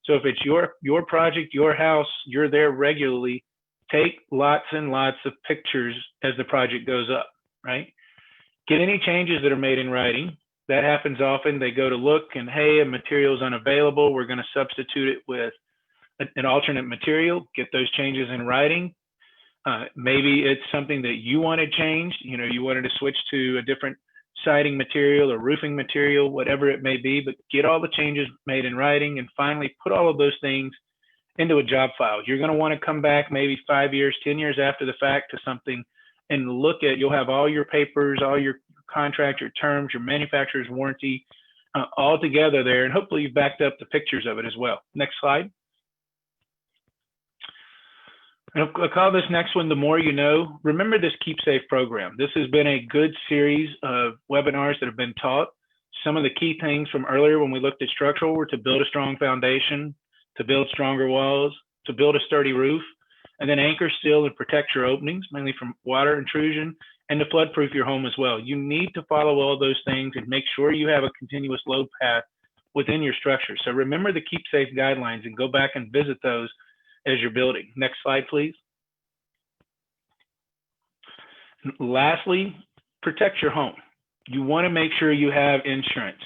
So if it's your project, your house, you're there regularly, take lots and lots of pictures as the project goes up, right? Get any changes that are made in writing. That happens often. They go to look and, hey, a material is unavailable. We're going to substitute it with an alternate material. Get those changes in writing. Maybe it's something that you wanted changed. You know, you wanted to switch to a different siding material or roofing material, whatever it may be, but get all the changes made in writing, and finally put all of those things into a job file. You're going to want to come back maybe 5 years, 10 years after the fact to something and look at, you'll have all your papers, all your contract, your terms, your manufacturer's warranty, all together there. And hopefully you've backed up the pictures of it as well. Next slide. I'll call this next one, The More You Know. Remember this Keep Safe program. This has been a good series of webinars that have been taught. Some of the key things from earlier when we looked at structural were to build a strong foundation, to build stronger walls, to build a sturdy roof, and then anchor, seal, and protect your openings, mainly from water intrusion, and to flood-proof your home as well. You need to follow all those things and make sure you have a continuous load path within your structure. So remember the Keep Safe guidelines and go back and visit those as you're building. Next slide, please. Lastly, protect your home. You want to make sure you have insurance.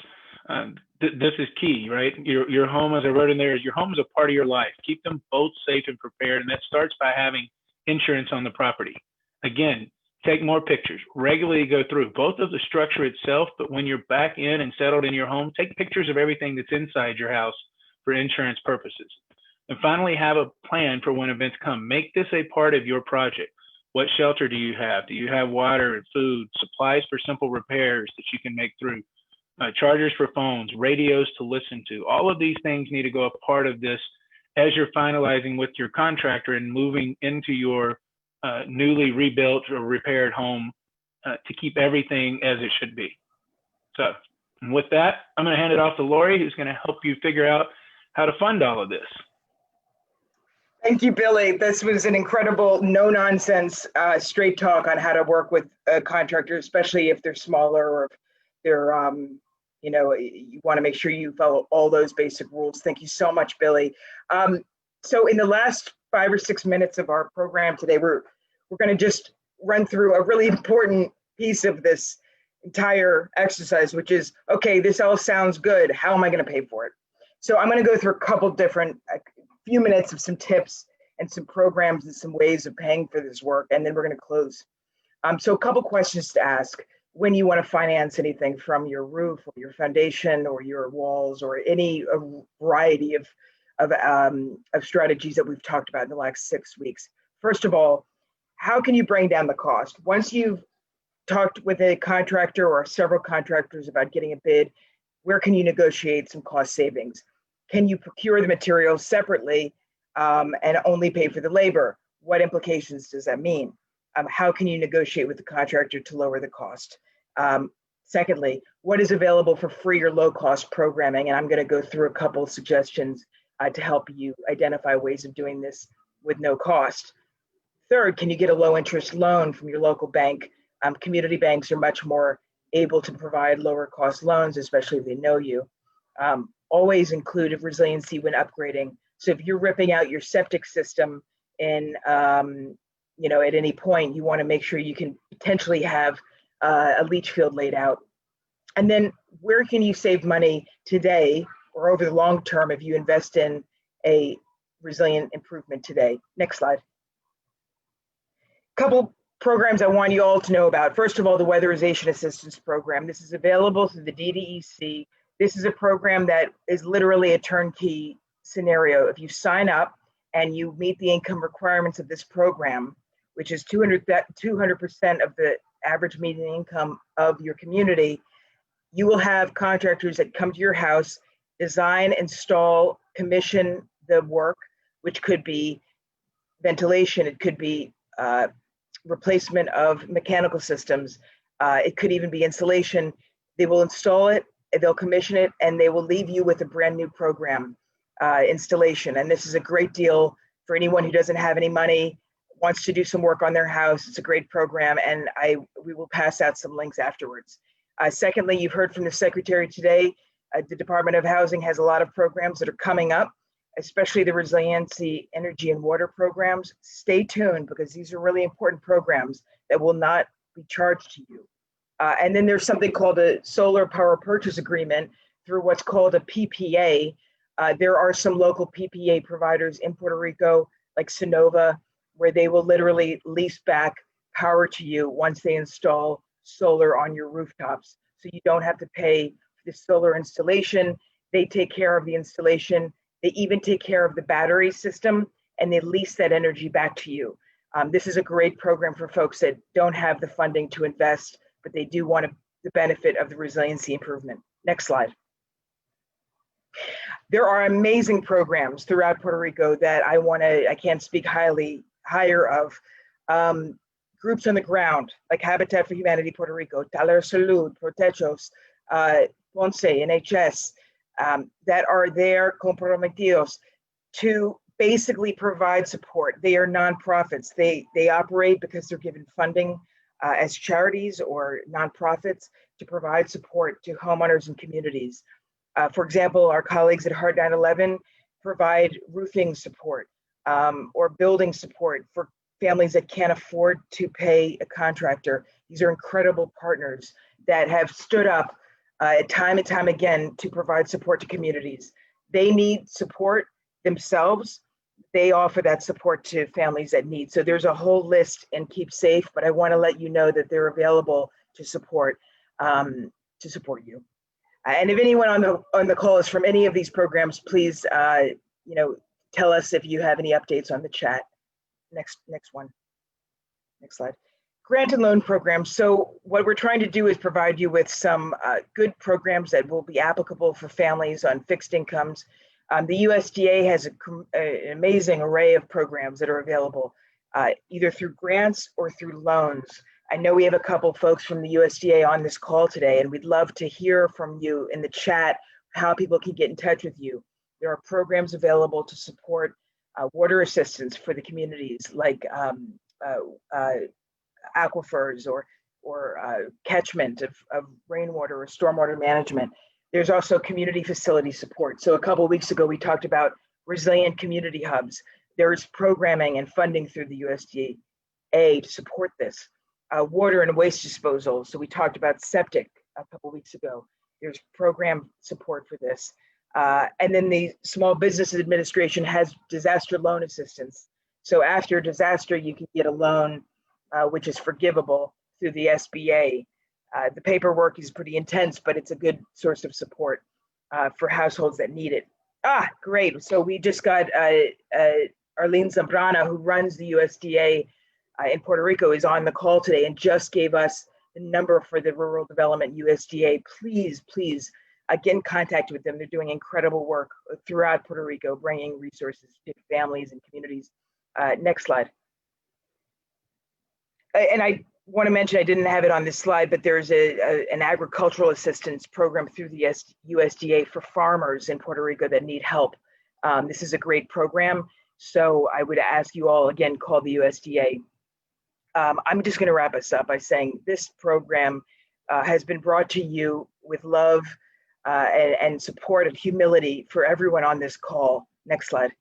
This is key, right? Your home, as I wrote in there, your home is a part of your life. Keep them both safe and prepared, and that starts by having insurance on the property. Again, take more pictures. Regularly go through both of the structure itself, but when you're back in and settled in your home, take pictures of everything that's inside your house for insurance purposes. And finally, have a plan for when events come. Make this a part of your project. What shelter do you have? Do you have water and food, supplies for simple repairs that you can make through, chargers for phones, radios to listen to? All of these things need to go a part of this as you're finalizing with your contractor and moving into your newly rebuilt or repaired home to keep everything as it should be. So with that, I'm going to hand it off to Lori, who's going to help you figure out how to fund all of this. Thank you, Billy. This was an incredible, no-nonsense, straight talk on how to work with a contractor, especially if they're smaller or if they're, you know, you want to make sure you follow all those basic rules. Thank you so much, Billy. So in the last 5 or 6 minutes of our program today, we're going to just run through a really important piece of this entire exercise, which is, okay, this all sounds good. How am I going to pay for it? So I'm going to go through a couple different few minutes of some tips and some programs and some ways of paying for this work, and then we're going to close. So a couple questions to ask when you want to finance anything, from your roof or your foundation or your walls or any variety of strategies that we've talked about in the last 6 weeks. First of all, how can you bring down the cost? Once you've talked with a contractor or several contractors about getting a bid, where can you negotiate some cost savings? Can you procure the materials separately and only pay for the labor? What implications does that mean? How can you negotiate with the contractor to lower the cost? Secondly, what is available for free or low cost programming? And I'm going to go through a couple of suggestions to help you identify ways of doing this with no cost. Third, can you get a low interest loan from your local bank? Community banks are much more able to provide lower cost loans, especially if they know you. Always include resiliency when upgrading. So if you're ripping out your septic system in, at any point, you want to make sure you can potentially have a leach field laid out. And then where can you save money today or over the long term if you invest in a resilient improvement today? Next slide. Couple programs I want you all to know about. First of all, the Weatherization Assistance Program. This is available through the DDEC. This is a program that is literally a turnkey scenario. If you sign up and you meet the income requirements of this program, which is 200% of the average median income of your community, you will have contractors that come to your house, design, install, commission the work, which could be ventilation, it could be replacement of mechanical systems, it could even be insulation. They will install it, they'll commission it, and they will leave you with a brand new program installation. And this is a great deal for anyone who doesn't have any money, wants to do some work on their house. It's a great program, and we will pass out some links afterwards. Secondly, you've heard from the Secretary today, the Department of Housing has a lot of programs that are coming up, especially the resiliency, energy, and water programs. Stay tuned because these are really important programs that will not be charged to you. And then there's something called a solar power purchase agreement through what's called a PPA. There are some local PPA providers in Puerto Rico, like Sonova, where they will literally lease back power to you once they install solar on your rooftops. So you don't have to pay for the solar installation. They take care of the installation. They even take care of the battery system, and they lease that energy back to you. This is a great program for folks that don't have the funding to invest, but they do want the benefit of the resiliency improvement. Next slide. There are amazing programs throughout Puerto Rico that I can't speak higher of. Groups on the ground, like Habitat for Humanity Puerto Rico, Taller Salud, Protechos, Ponce, NHS, that are there comprometidos to basically provide support. They are nonprofits. They operate because they're given funding as charities or nonprofits to provide support to homeowners and communities. For example, our colleagues at Heart 9/11 provide roofing support or building support for families that can't afford to pay a contractor. These are incredible partners that have stood up time and time again to provide support to communities. They need support themselves. They offer that support to families that need. So there's a whole list in Keep Safe, but I want to let you know that they're available to support you. And if anyone on the call is from any of these programs, please tell us if you have any updates on the chat. Next one. Next slide. Grant and loan programs. So what we're trying to do is provide you with some good programs that will be applicable for families on fixed incomes. The USDA has an amazing array of programs that are available, either through grants or through loans. I know we have a couple folks from the USDA on this call today, and we'd love to hear from you in the chat how people can get in touch with you. There are programs available to support water assistance for the communities, like aquifers or catchment of rainwater or stormwater management. There's also community facility support. So a couple of weeks ago, we talked about resilient community hubs. There's programming and funding through the USDA to support this. Water and waste disposal. So we talked about septic a couple of weeks ago. There's program support for this. And then the Small Business Administration has disaster loan assistance. So after disaster, you can get a loan which is forgivable through the SBA. The paperwork is pretty intense, but it's a good source of support for households that need it. Great. So we just got Arlene Zambrana, who runs the USDA in Puerto Rico, is on the call today and just gave us the number for the Rural Development USDA. Please get in contact with them. They're doing incredible work throughout Puerto Rico, bringing resources to families and communities. Next slide. And I want to mention, I didn't have it on this slide, but there's an agricultural assistance program through the USDA for farmers in Puerto Rico that need help. This is a great program. So I would ask you all, again, call the USDA. I'm just going to wrap us up by saying this program has been brought to you with love and support and humility for everyone on this call. Next slide.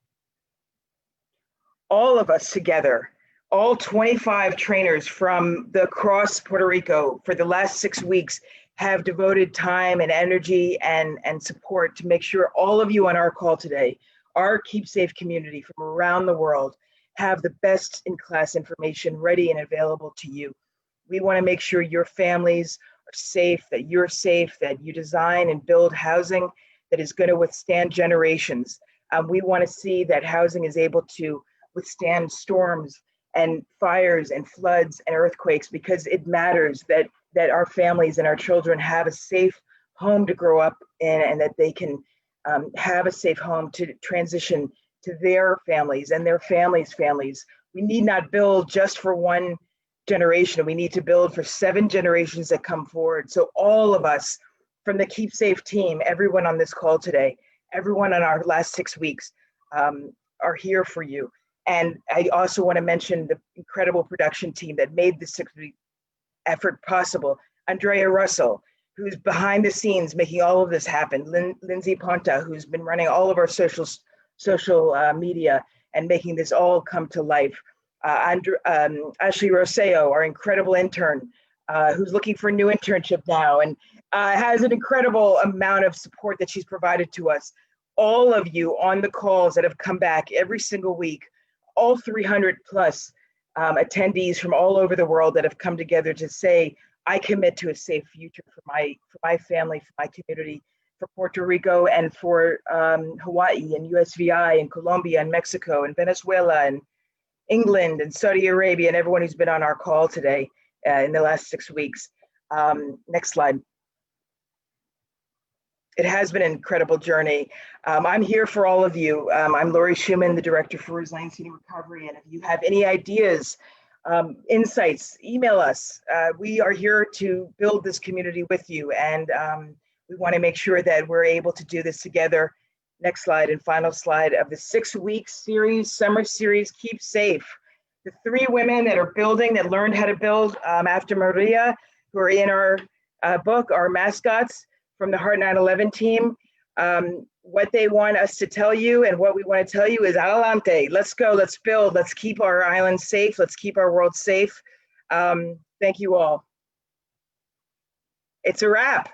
All of us together, all 25 trainers from across Puerto Rico for the last 6 weeks have devoted time and energy and support to make sure all of you on our call today, our Keep Safe community from around the world, have the best in class information ready and available to you. We want to make sure your families are safe, that you're safe, that you design and build housing that is going to withstand generations. We want to see that housing is able to withstand storms and fires and floods and earthquakes, because it matters that our families and our children have a safe home to grow up in, and that they can have a safe home to transition to their families and their families' families. We need not build just for one generation. We need to build for 7 generations that come forward. So all of us from the Keep Safe team, everyone on this call today, everyone on our last 6 weeks are here for you. And I also want to mention the incredible production team that made this 6-week effort possible. Andrea Russell, who's behind the scenes making all of this happen. Lindsay Ponta, who's been running all of our social media and making this all come to life. Ashley Roseo, our incredible intern, who's looking for a new internship now and has an incredible amount of support that she's provided to us. All of you on the calls that have come back every single week, all 300 plus attendees from all over the world that have come together to say, I commit to a safe future for my family, for my community, for Puerto Rico, and for Hawaii and USVI and Colombia and Mexico and Venezuela and England and Saudi Arabia and everyone who's been on our call today in the last 6 weeks. Next slide. It has been an incredible journey. I'm here for all of you. I'm Lori Schumann, the Director for Resiliency and Recovery. And if you have any ideas, insights, email us. We are here to build this community with you. And we want to make sure that we're able to do this together. Next slide and final slide of the 6-week series, summer series, Keep Safe. The 3 women that are building, that learned how to build after Maria, who are in our book, our mascots from the Heart 9/11 team. What they want us to tell you and what we want to tell you is adelante, let's go, let's build, let's keep our island safe, let's keep our world safe. Thank you all. It's a wrap.